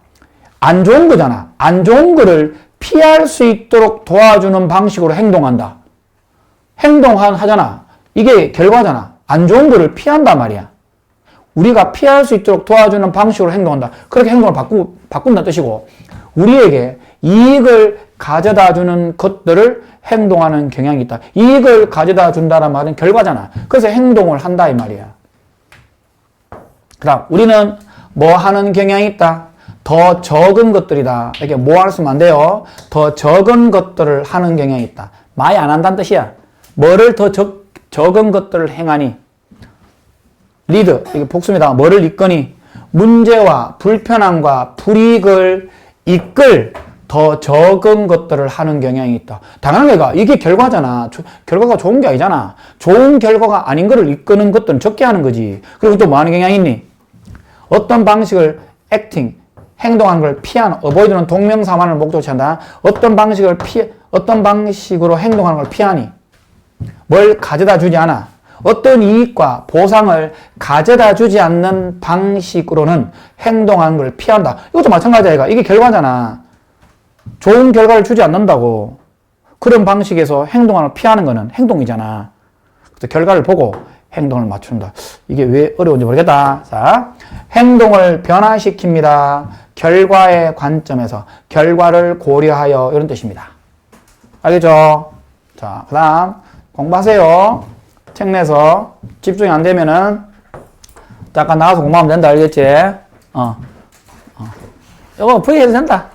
안 좋은 거잖아. 안 좋은 거를 피할 수 있도록 도와주는 방식으로 행동한다. 행동하잖아. 이게 결과잖아. 안 좋은 거를 피한단 말이야. 우리가 피할 수 있도록 도와주는 방식으로 행동한다. 그렇게 행동을 바꾼다는 뜻이고 우리에게 이익을 가져다 주는 것들을 행동하는 경향이 있다. 이익을 가져다 준다는 말은 결과잖아. 그래서 행동을 한다 이 말이야. 그 다음 우리는 뭐 하는 경향이 있다. 더 적은 것들이다. 이렇게 뭐 할 수면 안 돼요. 더 적은 것들을 하는 경향이 있다. 많이 안 한다는 뜻이야. 뭐를 더 적은 것들을 행하니? 리드, 이게 복수입니다. 뭐를 이끄니? 문제와 불편함과 불이익을 이끌 더 적은 것들을 하는 경향이 있다. 당연한 거가 이게 결과잖아. 결과가 좋은 게 아니잖아. 좋은 결과가 아닌 거를 이끄는 것들은 적게 하는 거지. 그리고 또 뭐 하는 경향이 있니? 어떤 방식을 acting, 행동하는 걸 피하는, avoid는 동명사만을 목적으로 취한다. 어떤 방식으로 행동하는 걸 피하니? 뭘 가져다 주지 않아. 어떤 이익과 보상을 가져다 주지 않는 방식으로는 행동하는 걸 피한다. 이것도 마찬가지야. 이게 결과잖아. 좋은 결과를 주지 않는다고. 그런 방식에서 행동하는 걸 피하는 거는 행동이잖아. 그래서 결과를 보고 행동을 맞춘다. 이게 왜 어려운지 모르겠다. 자, 행동을 변화시킵니다. 결과의 관점에서 결과를 고려하여 이런 뜻입니다. 알겠죠? 자, 그 다음 공부하세요. 책 내서 집중이 안 되면은 잠깐 나가서 공부하면 된다. 알겠지? 이거 V 해도 된다.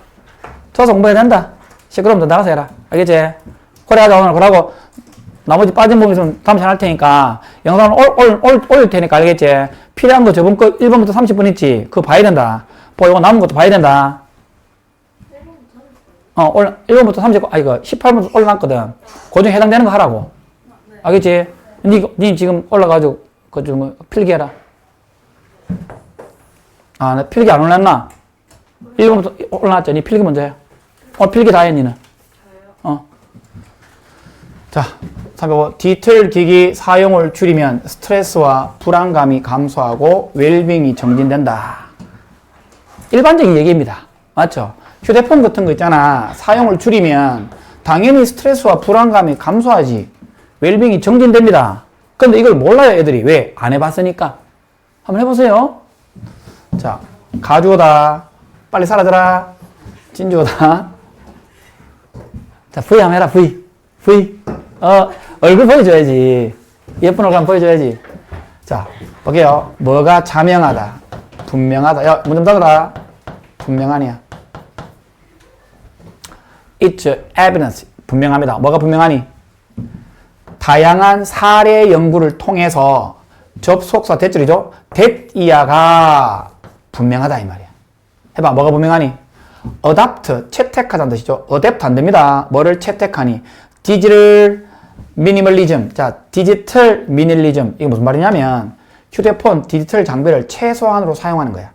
줘서 공부해도 된다. 시끄러우면 나가서 해라. 알겠지? 그래 하자 오늘. 그러고 나머지 빠진 부분 있으면 다음 시간 할 테니까 영상을 올릴 테니까 알겠지? 필요한 거 저번 거 1번부터 30분 있지? 그거 봐야 된다. 이거 남은 것도 봐야 된다. 1번부터 30분, 이거 18번부터 올라놨거든. 그 중에 해당되는 거 하라고. 알겠지? 니 지금 올라가지고, 필기해라. 나 필기 안 올랐나? 1번부터 올라왔죠? 니 필기 먼저 해. 필기 다 해, 니는. 자, 305. 디테일 기기 사용을 줄이면 스트레스와 불안감이 감소하고 웰빙이 정진된다. 일반적인 얘기입니다. 맞죠? 휴대폰 같은 거 있잖아. 사용을 줄이면 당연히 스트레스와 불안감이 감소하지. 웰빙이 정진됩니다. 근데 이걸 몰라요, 애들이. 왜? 안 해봤으니까. 한번 해보세요. 자, 가주오다. 빨리 사라져라. 진주오다. 자, V 한번 해라, V. 얼굴 보여줘야지. 예쁜 얼굴 한번 보여줘야지. 자, 볼게요. 뭐가 자명하다. 분명하다. 야, 문 좀 닫아라. 분명하니야. It's evidence. 분명합니다. 뭐가 분명하니? 다양한 사례 연구를 통해서 접속사 대절이죠. that이야가 분명하다 이 말이야. 해봐. 뭐가 분명하니? adopt, 채택하다는 뜻이죠. adapt 안 됩니다. 뭐를 채택하니? 디지털 미니멀리즘. 자, 디지털 미니멀리즘. 이게 무슨 말이냐면 휴대폰 디지털 장비를 최소한으로 사용하는 거야.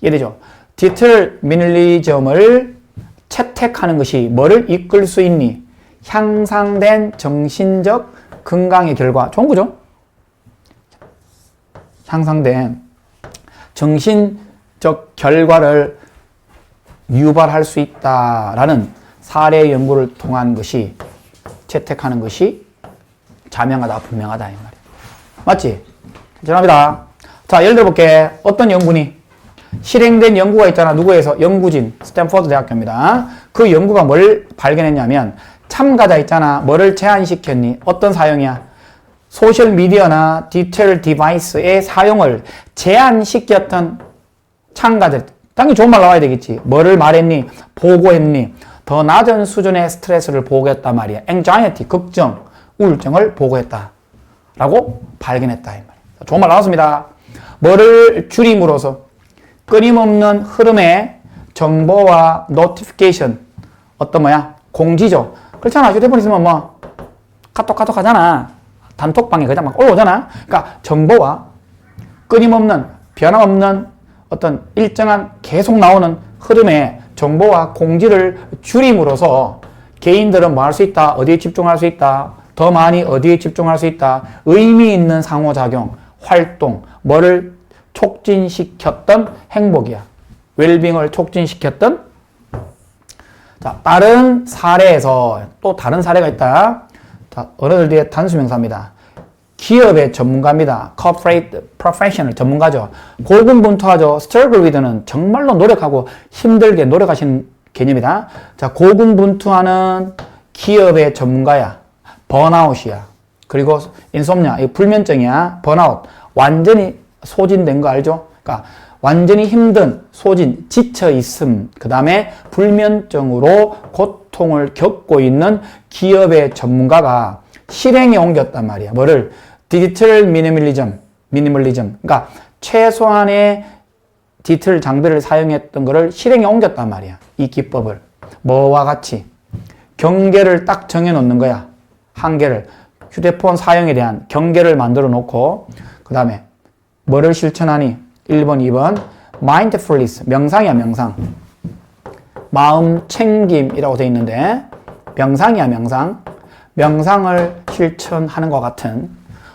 이해되죠? 디지털 미니멀리즘을 채택하는 것이 뭐를 이끌 수 있니? 향상된 정신적 건강의 결과. 좋은 거죠? 향상된 정신적 결과를 유발할 수 있다라는 사례 연구를 통한 것이 채택하는 것이 자명하다, 분명하다 이 말이야. 맞지? 죄송합니다. 자, 예를 들어볼게. 어떤 연구니? 실행된 연구가 있잖아. 누구에서? 영구진, 스탠퍼드 대학교입니다. 그 연구가 뭘 발견했냐면 참가자 있잖아. 뭐를 제한시켰니? 어떤 사용이야? 소셜미디어나 디지털 디바이스의 사용을 제한시켰던 참가자. 당연히 좋은 말 나와야 되겠지. 뭐를 말했니? 보고했니? 더 낮은 수준의 스트레스를 보고했단 말이야. anxiety, 걱정, 우울증을 보고했다. 라고 발견했다. 이 말이야. 좋은 말 나왔습니다. 뭐를 줄임으로써 끊임없는 흐름의 정보와 노티피케이션, 어떤 뭐야? 공지죠. 그렇잖아. 휴대폰 있으면 뭐 카톡 하잖아. 단톡방에 그냥 막 올라오잖아. 그러니까 정보와 끊임없는 변함없는 어떤 일정한 계속 나오는 흐름의 정보와 공지를 줄임으로써 개인들은 뭐 할 수 있다. 어디에 집중할 수 있다. 더 많이 어디에 집중할 수 있다. 의미 있는 상호작용, 활동, 뭐를 촉진시켰던 행복이야. 웰빙을 촉진시켰던. 자, 다른 사례에서 또 다른 사례가 있다. 자, 어른들 뒤에 단수명사입니다. 기업의 전문가입니다. corporate professional 전문가죠. 고군분투하죠. struggle with는 정말로 노력하고 힘들게 노력하시는 개념이다. 자, 고군분투하는 기업의 전문가야. 번아웃이야. 그리고 인솜니아, 이 불면증이야. 번아웃. 완전히 소진된 거 알죠? 그러니까 완전히 힘든, 소진, 지쳐있음, 그 다음에 불면증으로 고통을 겪고 있는 기업의 전문가가 실행에 옮겼단 말이야. 뭐를? 디지털 미니멀리즘. 그러니까 최소한의 디지털 장비를 사용했던 거를 실행에 옮겼단 말이야. 이 기법을. 뭐와 같이? 경계를 딱 정해놓는 거야. 한계를. 휴대폰 사용에 대한 경계를 만들어 놓고, 그 다음에 뭐를 실천하니? 1번, 2번. mindfulness. 명상이야, 명상. 마음 챙김이라고 되어 있는데, 명상이야, 명상. 명상을 실천하는 것 같은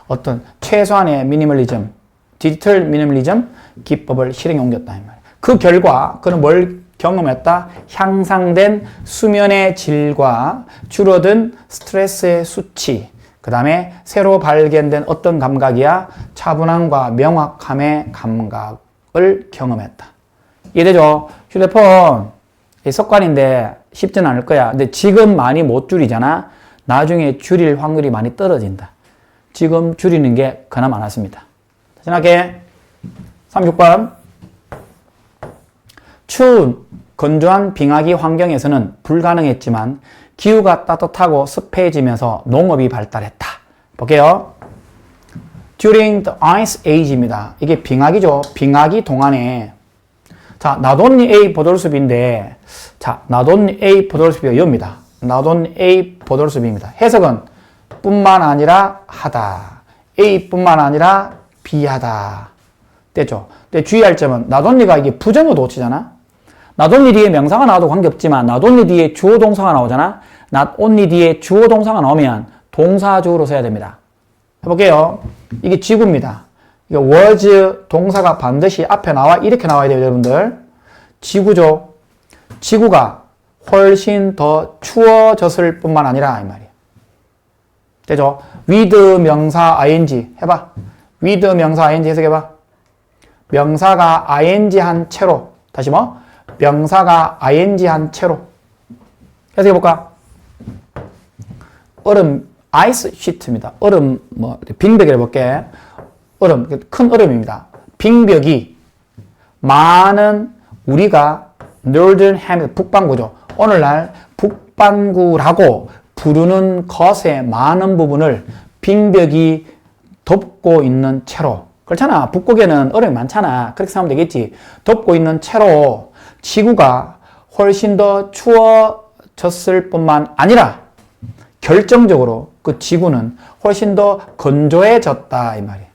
어떤 최소한의 미니멀리즘, 디지털 미니멀리즘 기법을 실행에 옮겼다. 이 말. 그 결과, 그는 뭘 경험했다? 향상된 수면의 질과 줄어든 스트레스의 수치, 그 다음에 새로 발견된 어떤 감각이야? 차분함과 명확함의 감각을 경험했다. 이해되죠? 휴대폰 습관인데 쉽지는 않을 거야. 근데 지금 많이 못 줄이잖아. 나중에 줄일 확률이 많이 떨어진다. 지금 줄이는 게 그나마 낫습니다. 생각해. 36번. 추운, 건조한 빙하기 환경에서는 불가능했지만 기후가 따뜻하고 습해지면서 농업이 발달했다. 볼게요. During the Ice Age입니다. 이게 빙하기죠. 빙하기 동안에. 자, 나돈니 A 보돌숲인데, 자, 나돈니 A 보돌숲이 이겁니다. 나돈 A 보돌숲입니다. 해석은 뿐만 아니라 하다. A뿐만 아니라 B하다. 됐죠? 근데 주의할 점은 나돈니가 이게 부정어 도치잖아. not only 뒤에 명사가 나와도 관계없지만 not only 뒤에 주어 동사가 나오잖아. not only 뒤에 주어 동사가 나오면 동사주어로 써야 됩니다. 해볼게요. 이게 지구입니다. 이거 was 동사가 반드시 앞에 나와 이렇게 나와야 돼요, 여러분들. 지구죠. 지구가 훨씬 더 추워졌을 뿐만 아니라 이 말이에요. 되죠? with 명사 ing 해봐. with 명사 ing 해석해봐. 명사가 ing 한 채로 다시 뭐? 명사가 ing 한 채로 해석해볼까? 얼음 아이스 시트입니다. 얼음 뭐 빙벽을 해볼게. 큰 얼음입니다. 빙벽이 많은 우리가 Northern Hemisphere, 북반구죠. 오늘날 북반구라고 부르는 것의 많은 부분을 빙벽이 덮고 있는 채로, 그렇잖아. 북극에는 얼음이 많잖아. 그렇게 생각하면 되겠지. 덮고 있는 채로 지구가 훨씬 더 추워졌을 뿐만 아니라 결정적으로 그 지구는 훨씬 더 건조해졌다 이 말이에요.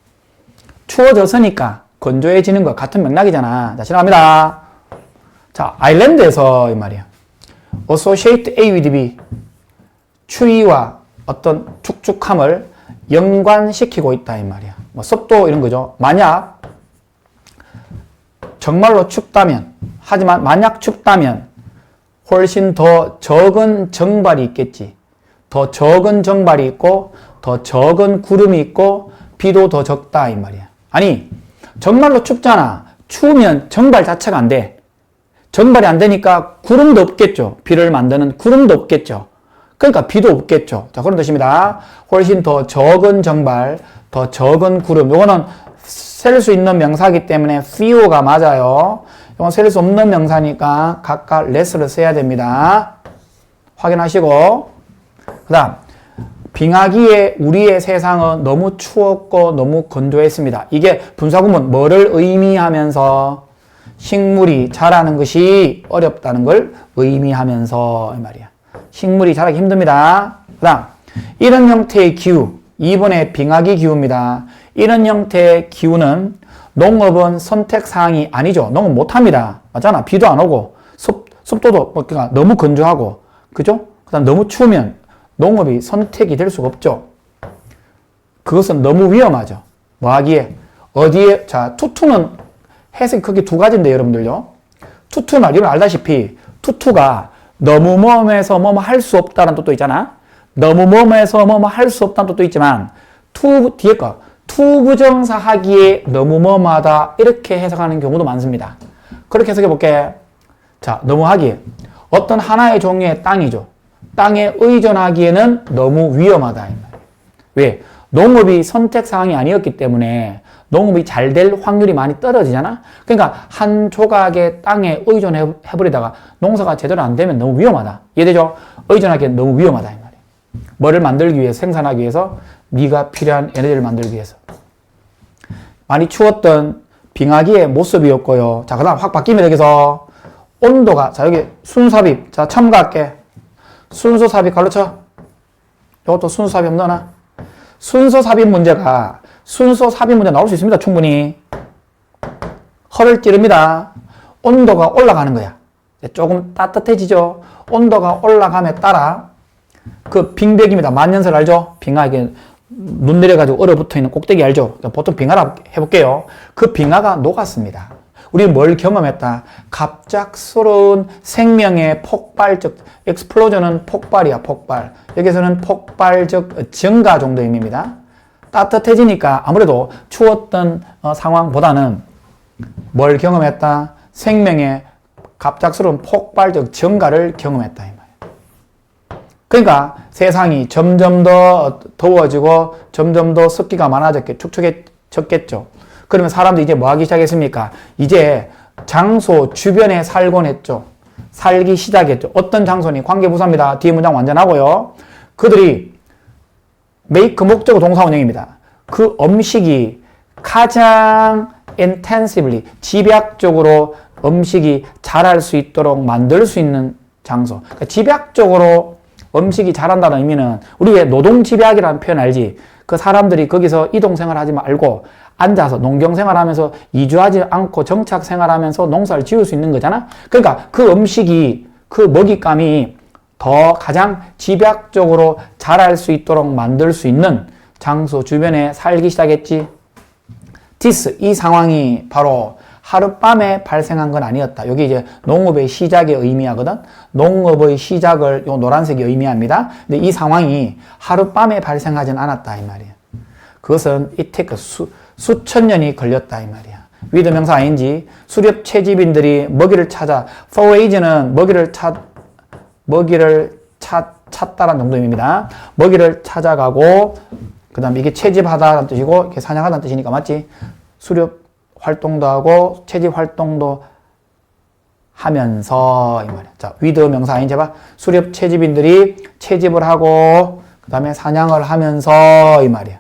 추워졌으니까 건조해지는 것 같은 맥락이잖아. 자, 지나갑니다. 자, 아일랜드에서 이 말이에요. Associate A with B, 추위와 어떤 축축함을 연관시키고 있다 이 말이야. 뭐 습도 이런 거죠. 만약 정말로 춥다면, 하지만 만약 춥다면 훨씬 더 적은 정발이 있겠지. 더 적은 정발이 있고 더 적은 구름이 있고 비도 더 적다 이 말이야. 아니 정말로 춥잖아. 추우면 정발 자체가 안 돼. 정발이 안 되니까 구름도 없겠죠. 비를 만드는 구름도 없겠죠. 그러니까 비도 없겠죠. 자, 그런 뜻입니다. 훨씬 더 적은 정발, 더 적은 구름. 요거는 셀 수 있는 명사이기 때문에 few가 맞아요. 이건 셀 수 없는 명사니까 각각 less를 써야 됩니다. 확인하시고. 그 다음, 빙하기에 우리의 세상은 너무 추웠고 너무 건조했습니다. 이게 분사구문 뭐를 의미하면서 식물이 자라는 것이 어렵다는 걸 의미하면서 이 말이야. 식물이 자라기 힘듭니다. 그 다음, 이런 형태의 기후, 2번의 빙하기 기후입니다. 이런 형태의 기후는 농업은 선택사항이 아니죠. 농업 못합니다. 맞잖아. 비도 안 오고 습도도 그러니까 너무 건조하고 그죠? 그 다음 너무 추우면 농업이 선택이 될 수가 없죠. 그것은 너무 위험하죠. 뭐 하기에? 어디에? 자, 투투는 해석이 크게 두 가지인데 여러분들요. 투투는 여러분 알다시피 투투가 너무 뭐해서 뭐뭐 할 수 없다는 뜻도 있잖아. 너무 뭐해서 뭐뭐 할 수 없다는 뜻도 있지만 뒤에 거 투부정사 하기에 너무 뭐하다 이렇게 해석하는 경우도 많습니다. 그렇게 해석해 볼게. 자, 너무 하기에 어떤 하나의 종류의 땅이죠. 땅에 의존하기에는 너무 위험하다. 왜? 농업이 선택사항이 아니었기 때문에 농업이 잘 될 확률이 많이 떨어지잖아? 그러니까 한 조각의 땅에 의존해버리다가 농사가 제대로 안 되면 너무 위험하다. 이해되죠? 의존하기엔 너무 위험하다. 이 말이야. 뭐를 만들기 위해서, 생산하기 위해서, 네가 필요한 에너지를 만들기 위해서. 많이 추웠던 빙하기의 모습이었고요. 자, 그 다음 확 바뀌면 여기서 온도가, 자, 여기 순삽입. 자, 첨가할게. 순서 삽입 갈로쳐. 이것도 순서 삽입 넣어놔. 순서 삽입 문제가 순서 삽입 문제 나올 수 있습니다. 충분히. 허를 찌릅니다. 온도가 올라가는 거야. 조금 따뜻해지죠. 온도가 올라감에 따라 그 빙백입니다. 만년설 알죠? 빙하게 눈 내려가지고 얼어붙어있는 꼭대기 알죠? 보통 빙하라 해볼게요. 그 빙하가 녹았습니다. 우리는 뭘 경험했다? 갑작스러운 생명의 폭발적, explosion은 폭발이야, 폭발. 여기서는 폭발적 증가 정도 의미입니다. 따뜻해지니까 아무래도 추웠던 상황보다는 뭘 경험했다? 생명의 갑작스러운 폭발적 증가를 경험했다. 이 말이야. 그러니까 세상이 점점 더 더워지고 점점 더 습기가 많아졌겠죠. 축축해졌겠죠. 그러면 사람들이 이제 뭐 하기 시작했습니까? 이제 장소 주변에 살곤 했죠. 살기 시작했죠. 어떤 장소니? 관계부사입니다. 뒤에 문장 완전하고요. 그들이 make 목적어 동사 원형입니다. 그 음식이 가장 intensively, 집약적으로 음식이 자랄 수 있도록 만들 수 있는 장소. 그러니까 집약적으로 음식이 자란다는 의미는 우리 왜 노동집약이라는 표현 알지? 그 사람들이 거기서 이동생활 하지 말고 앉아서 농경생활하면서 이주하지 않고 정착생활하면서 농사를 지을 수 있는 거잖아. 그러니까 그 음식이 그 먹잇감이 더 가장 집약적으로 자랄 수 있도록 만들 수 있는 장소 주변에 살기 시작했지. This, 이 상황이 바로 하룻밤에 발생한 건 아니었다. 여기 이제 농업의 시작의 의미하거든. 농업의 시작을 요 노란색이 의미합니다. 근데 이 상황이 하룻밤에 발생하진 않았다 이 말이야. 그것은 it take 수천 년이 걸렸다 이 말이야. with 명사 ing 수렵 채집인들이 먹이를 찾아 forage는 먹이를 찾다라는 정도 의미입니다. 먹이를 찾아가고 그 다음에 이게 채집하다라는 뜻이고, 이게 사냥하다는 뜻이니까 맞지? 수렵 활동도 하고, 채집 활동도 하면서, 이 말이야. 자, with 명사 아닌 제봐. 수렵 채집인들이 채집을 하고, 그 다음에 사냥을 하면서, 이 말이야.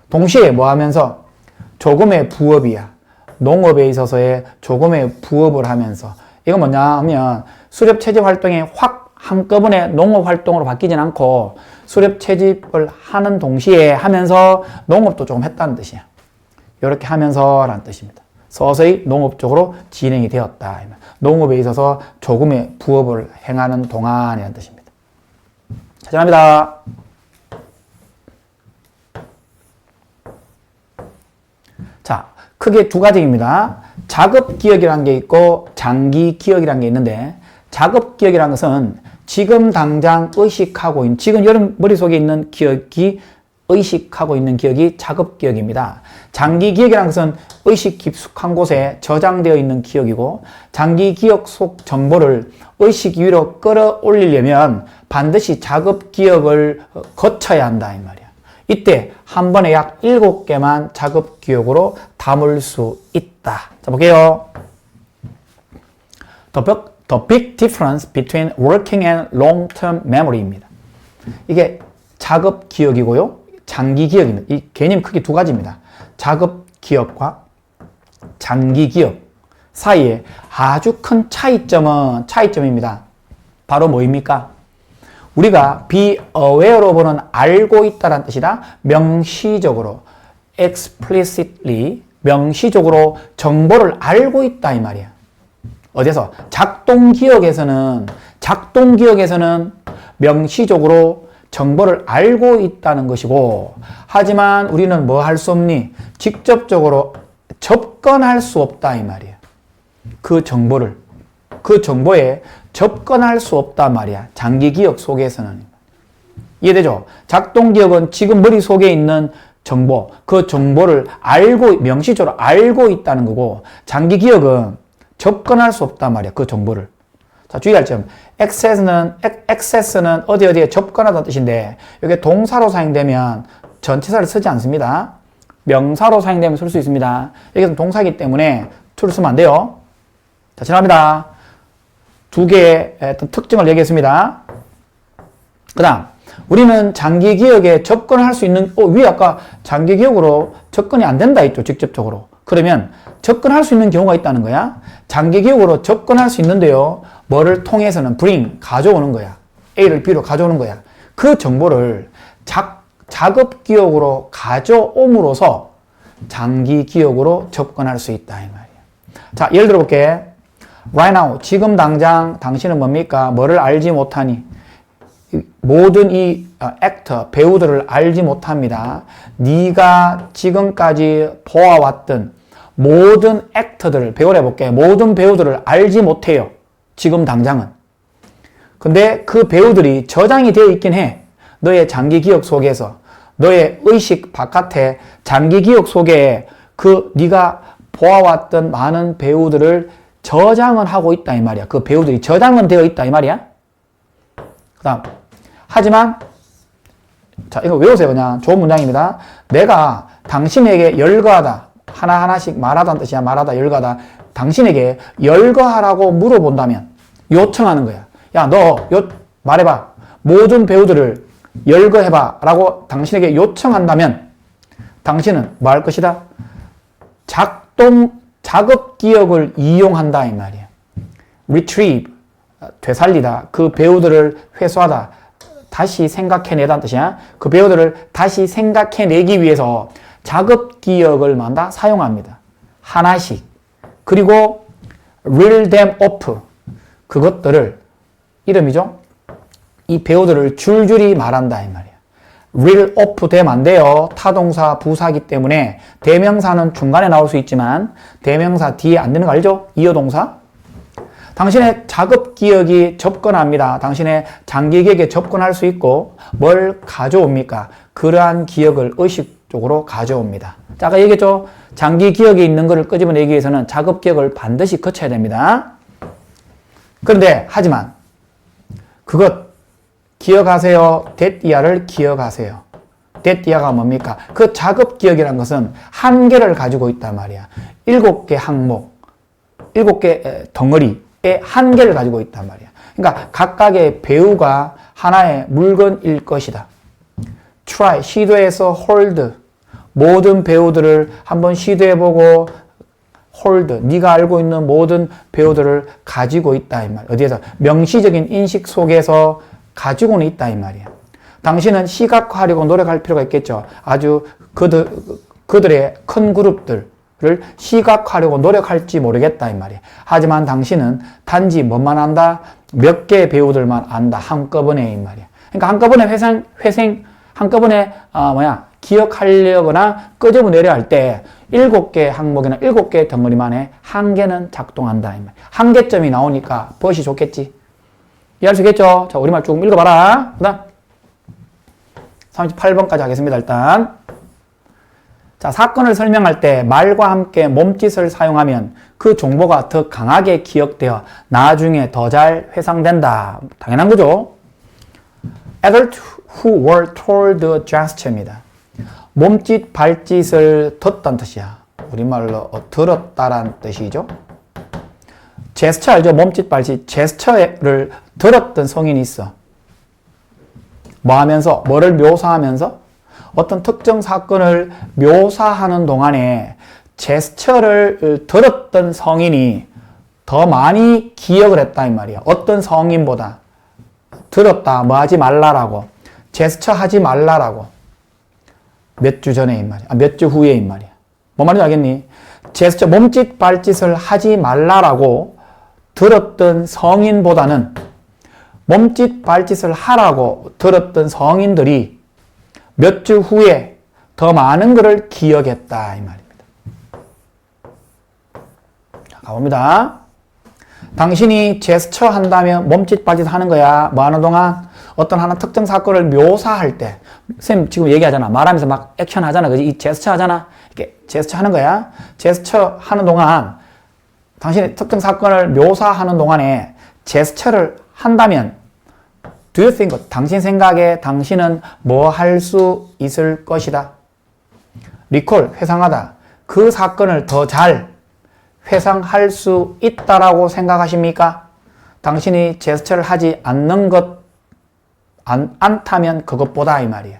동시에 뭐 하면서? 조금의 부업이야. 농업에 있어서의 조금의 부업을 하면서. 이거 뭐냐 하면, 수렵 채집 활동이 확 한꺼번에 농업 활동으로 바뀌진 않고, 수렵 채집을 하는 동시에 하면서 농업도 조금 했다는 뜻이야. 이렇게 하면서 라는 뜻입니다. 서서히 농업 쪽으로 진행이 되었다. 농업에 있어서 조금의 부업을 행하는 동안이라는 뜻입니다. 자, 정합니다. 자, 크게 두 가지입니다. 작업기억이라는 게 있고 장기기억이라는 게 있는데, 작업기억이라는 것은 지금 당장 의식하고 있는, 지금 여러분 머릿속에 있는 기억이, 의식하고 있는 기억이 작업기억입니다. 장기기억이라는 것은 의식 깊숙한 곳에 저장되어 있는 기억이고, 장기기억 속 정보를 의식 위로 끌어올리려면 반드시 작업기억을 거쳐야 한다 이 말이야. 이때 한 번에 약 7개만 작업기억으로 담을 수 있다. 자, 볼게요. The big difference between working and long-term memory입니다. 이게 작업 기억이고요, 장기 기억입니다. 이 개념 크게 두 가지입니다. 작업 기억과 장기 기억 사이에 아주 큰 차이점입니다. 바로 뭐입니까? 우리가 be aware of는 알고 있다는 뜻이다. 명시적으로, explicitly, 명시적으로 정보를 알고 있다 이 말이야. 어디서? 작동기억에서는 명시적으로 정보를 알고 있다는 것이고, 하지만 우리는 뭐 할 수 없니? 직접적으로 접근할 수 없다 이 말이야. 그 정보에 접근할 수 없다 말이야. 장기기억 속에서는. 이해되죠? 작동기억은 지금 머릿속에 있는 정보, 그 정보를 명시적으로 알고 있다는 거고, 장기기억은 접근할 수 없단 말이야, 그 정보를. 자, 주의할 점. access는 어디에 접근하다는 뜻인데, 이게 동사로 사용되면 전치사를 쓰지 않습니다. 명사로 사용되면 쓸 수 있습니다. 여기서는 동사이기 때문에 to를 쓰면 안 돼요. 자, 지나갑니다. 두 개의 어떤 특징을 얘기했습니다. 그 다음, 우리는 장기기억에 접근할 수 있는, 위에 아까 장기기억으로 접근이 안 된다 했죠, 직접적으로. 그러면 접근할 수 있는 경우가 있다는 거야. 장기기억으로 접근할 수 있는데요, 뭐를 통해서는 bring, 가져오는 거야. A를 B로 가져오는 거야. 그 정보를 작업기억으로 가져옴으로써 장기기억으로 접근할 수 있다 이 말이야. 자, 예를 들어 볼게. Right now, 지금 당장 당신은 뭡니까? 뭐를 알지 못하니? 모든 이 액터, 배우들을 알지 못합니다. 네가 지금까지 보아왔던 모든 액터들을, 배우를 해볼게. 모든 배우들을 알지 못해요. 지금 당장은. 근데 그 배우들이 저장이 되어 있긴 해. 너의 장기기억 속에서. 너의 의식 바깥에 장기기억 속에 그 네가 보아왔던 많은 배우들을 저장은 하고 있다 이 말이야. 그 배우들이 저장은 되어 있다 이 말이야. 그 다음, 하지만 자, 이거 외우세요. 그냥 좋은 문장입니다. 내가 당신에게 열거하다, 하나하나씩 말하다는 뜻이야. 말하다, 열거하다. 당신에게 열거하라고 물어본다면, 요청하는 거야. 야, 너 말해봐. 모든 배우들을 열거해봐 라고 당신에게 요청한다면 당신은 뭐 할 것이다? 작업 기억을 이용한다 이 말이야. retrieve, 되살리다. 그 배우들을 회수하다. 다시 생각해내다는 뜻이야. 그 배우들을 다시 생각해내기 위해서 작업 기억을 사용합니다. 하나씩. 그리고 reel them off. 그것들을, 이름이죠. 이 배우들을 줄줄이 말한다 이 말이야. reel off 되면 안 돼요. 타동사, 부사기 때문에 대명사는 중간에 나올 수 있지만 대명사 뒤에 안 되는 거 알죠? 이어동사. 당신의 작업 기억이 접근합니다. 당신의 장기 기억에 접근할 수 있고 뭘 가져옵니까? 그러한 기억을 의식적으로 가져옵니다. 자, 아까 얘기했죠? 장기 기억에 있는 것을 끄집어내기 위해서는 작업 기억을 반드시 거쳐야 됩니다. 그런데 하지만 그것 기억하세요. that year를 기억하세요. 데띠아가 뭡니까? 그 작업 기억이라는 것은 한계를 가지고 있단 말이야. 7개 항목, 7개 덩어리의 한계를 가지고 있단 말이야. 그러니까 각각의 배우가 하나의 물건일 것이다. try, 시도해서 hold, 모든 배우들을 한번 시도해보고 hold, 네가 알고 있는 모든 배우들을 가지고 있다 이 말. 어디에서? 명시적인 인식 속에서 가지고는 있다 이 말이야. 당신은 시각화하려고 노력할 필요가 있겠죠. 아주 그들의 큰 그룹들을 시각화하려고 노력할지 모르겠다 이 말이야. 하지만 당신은 단지 뭐만 안다? 몇 개의 배우들만 안다. 한꺼번에 이 말이야. 그러니까 한꺼번에 한꺼번에 기억하려거나 끄집어내려 할 때 7개 항목이나 7개 덩어리만의 한계는 작동한다 이 말이야. 한계점이 나오니까 벗이 좋겠지. 이해할 수 있겠죠? 자, 우리말 쭉 읽어봐라. 그 다음 38번까지 하겠습니다. 일단 자, 사건을 설명할 때 말과 함께 몸짓을 사용하면 그 정보가 더 강하게 기억되어 나중에 더 잘 회상된다. 당연한 거죠. Adult who were told the gesture입니다. 몸짓, 발짓을 듣다는 뜻이야. 우리말로 들었다란 뜻이죠. 제스처 알죠? 몸짓, 발짓. 제스처를 들었던 성인이 있어. 뭐 하면서? 뭐를 묘사하면서? 어떤 특정 사건을 묘사하는 동안에 제스처를 들었던 성인이 더 많이 기억을 했다 이 말이야. 어떤 성인보다. 들었다, 뭐 하지 말라라고. 제스처 하지 말라라고. 몇 주 전에 이 말이야. 몇 주 후에 이 말이야. 뭔 말인지 알겠니? 제스처, 몸짓, 발짓을 하지 말라라고 들었던 성인보다는 몸짓, 발짓을 하라고 들었던 성인들이 몇 주 후에 더 많은 것을 기억했다 이 말입니다. 자, 가봅니다. 당신이 제스처 한다면 몸짓, 발짓 하는 거야. 뭐 하는 동안? 어떤 하나 특정 사건을 묘사할 때, 선생님 지금 얘기하잖아. 말하면서 막 액션 하잖아. 그지? 이 제스처 하잖아. 이렇게 제스처 하는 거야. 제스처 하는 동안, 당신이 특정 사건을 묘사하는 동안에 제스처를 한다면, do you think, 당신 생각에 당신은 뭐 할 수 있을 것이다. recall, 회상하다. 그 사건을 더 잘 회상할 수 있다라고 생각하십니까? 당신이 제스처를 하지 않는 않다면 그것보다 이 말이야.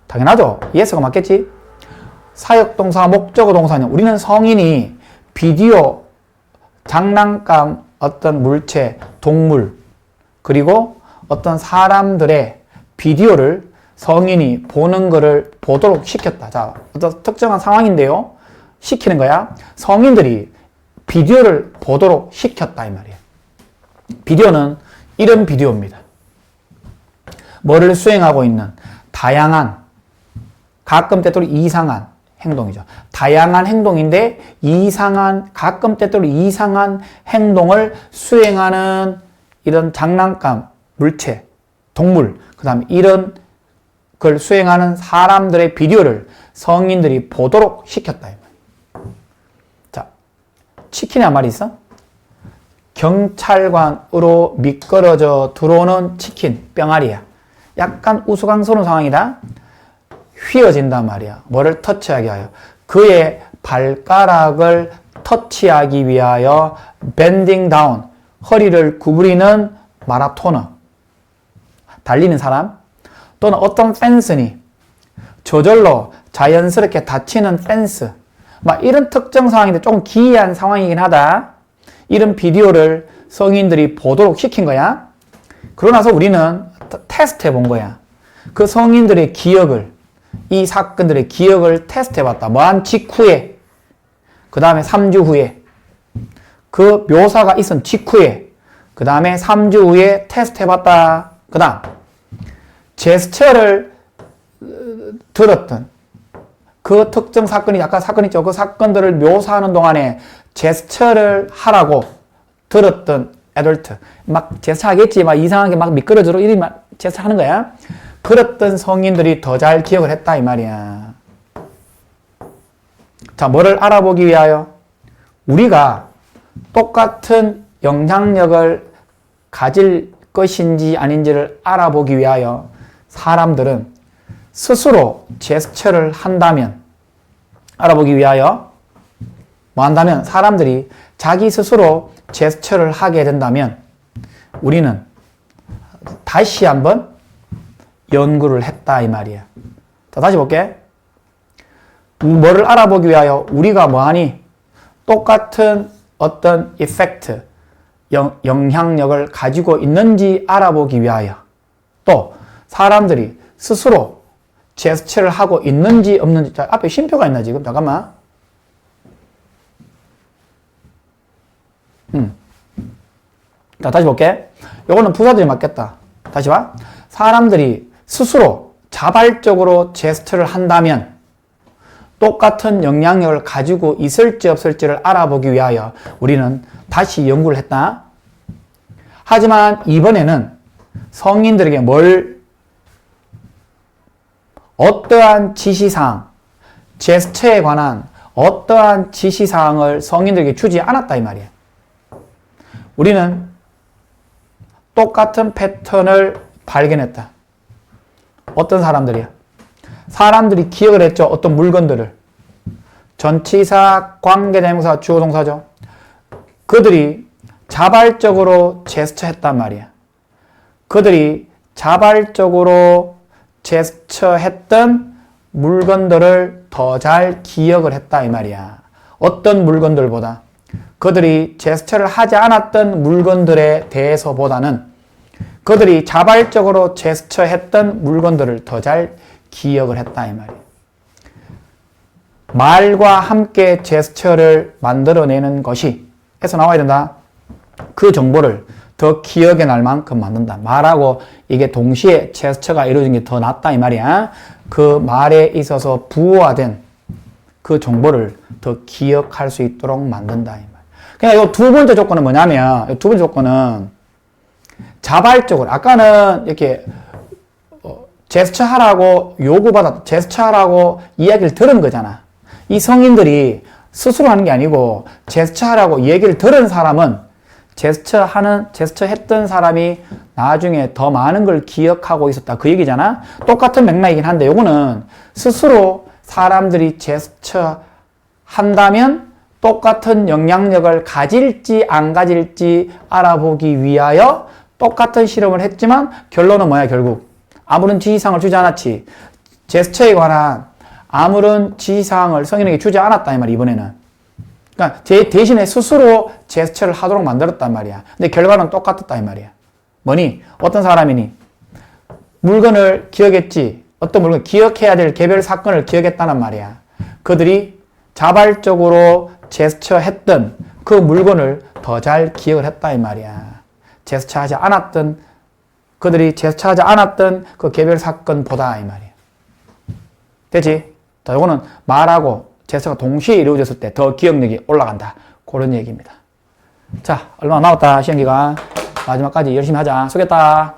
당연하죠. 예스가 맞겠지? 사역동사, 목적어 동사는 우리는 성인이 비디오, 장난감, 어떤 물체, 동물, 그리고 어떤 사람들의 비디오를 성인이 보는 것을 보도록 시켰다. 자, 어떤 특정한 상황인데요. 시키는 거야. 성인들이 비디오를 보도록 시켰다 이 말이야. 비디오는 이런 비디오입니다. 뭐를 수행하고 있는 다양한, 가끔 때때로 이상한 행동이죠. 다양한 행동인데 가끔 때때로 이상한 행동을 수행하는 이런 장난감, 물체, 동물, 그 다음에 이런 걸 수행하는 사람들의 비디오를 성인들이 보도록 시켰다. 자, 치킨이란 말이 있어? 경찰관으로 미끄러져 들어오는 치킨, 병아리야. 약간 우스꽝스러운 상황이다. 휘어진단 말이야. 뭐를 터치하게 하여. 그의 발가락을 터치하기 위하여 밴딩 다운, 허리를 구부리는 마라토너, 달리는 사람, 또는 어떤 펜스니 저절로 자연스럽게 다치는 펜스, 막 이런 특정 상황인데 조금 기이한 상황이긴 하다. 이런 비디오를 성인들이 보도록 시킨 거야. 그러고 나서 우리는 테스트 해본 거야. 그 성인들의 기억을, 이 사건들의 기억을 테스트 해봤다. 뭐한 직후에, 그 다음에 3주 후에, 그 묘사가 있은 직후에, 그 다음에 3주 후에 테스트 해봤다. 그 다음 제스처를 들었던 그 특정 사건이, 약간 사건 있죠. 그 사건들을 묘사하는 동안에 제스처를 하라고 들었던 애덜트. 막 제스처 하겠지. 막 이상하게 막 미끄러져로 이리 막 제스처 하는 거야. 그랬던 성인들이 더 잘 기억을 했다 이 말이야. 자, 뭐를 알아보기 위하여? 우리가 똑같은 영향력을 가질 것인지 아닌지를 알아보기 위하여 사람들은 스스로 제스처를 한다면, 알아보기 위하여 뭐 한다면, 사람들이 자기 스스로 제스처를 하게 된다면 우리는 다시 한번 연구를 했다 이 말이야. 자, 다시 볼게. 뭐를 알아보기 위하여 우리가 뭐하니? 똑같은 어떤 이펙트, 영향력을 가지고 있는지 알아보기 위하여, 또 사람들이 스스로 제스처를 하고 있는지 없는지. 자, 앞에 쉼표가 있나 지금? 잠깐만. 자, 다시 볼게. 요거는 부사들이 맞겠다. 다시 봐. 사람들이 스스로 자발적으로 제스처를 한다면 똑같은 영향력을 가지고 있을지 없을지를 알아보기 위하여 우리는 다시 연구를 했다. 하지만 이번에는 성인들에게 어떠한 지시사항, 제스처에 관한 어떠한 지시사항을 성인들에게 주지 않았다 이 말이야. 우리는 똑같은 패턴을 발견했다. 어떤 사람들이야? 사람들이 기억을 했죠. 어떤 물건들을. 전치사, 관계대명사, 주어동사죠. 그들이 자발적으로 제스처했단 말이야. 그들이 자발적으로 제스처했던 물건들을 더 잘 기억을 했다 이 말이야. 어떤 물건들보다. 그들이 제스처를 하지 않았던 물건들에 대해서보다는 그들이 자발적으로 제스처했던 물건들을 더 잘 기억을 했다 이 말이에요. 말과 함께 제스처를 만들어내는 것이 해서 나와야 된다. 그 정보를 더 기억에 날 만큼 만든다. 말하고 이게 동시에 제스처가 이루어진 게 더 낫다 이 말이야. 그 말에 있어서 부호화된 그 정보를 더 기억할 수 있도록 만든다 이 말. 그냥 이 두 번째 조건은 뭐냐면, 이 두 번째 조건은 자발적으로, 아까는 이렇게 제스처 하라고 요구받았, 제스처 하라고 이야기를 들은 거잖아. 이 성인들이 스스로 하는 게 아니고 제스처 하라고 얘기를 들은 사람은 제스처 했던 사람이 나중에 더 많은 걸 기억하고 있었다. 그 얘기잖아. 똑같은 맥락이긴 한데 요거는 스스로 사람들이 제스처 한다면 똑같은 영향력을 가질지 안 가질지 알아보기 위하여 똑같은 실험을 했지만 결론은 뭐야 결국? 아무런 지시사항을 주지 않았지. 제스처에 관한 아무런 지시사항을 성인에게 주지 않았다 이 말이야 이번에는. 그러니까 대신에 스스로 제스처를 하도록 만들었단 말이야. 근데 결과는 똑같았다 이 말이야. 뭐니? 어떤 사람이니? 물건을 기억했지. 어떤 물건, 기억해야 될 개별 사건을 기억했다는 말이야. 그들이 자발적으로 제스처했던 그 물건을 더 잘 기억을 했다 이 말이야. 제스처하지 않았던, 그들이 제스처하지 않았던 그 개별 사건보다 이 말이야. 되지? 자, 이거는 말하고 제스처가 동시에 이루어졌을 때 더 기억력이 올라간다. 그런 얘기입니다. 자, 얼마 남았다. 시험기간. 마지막까지 열심히 하자. 수고했다.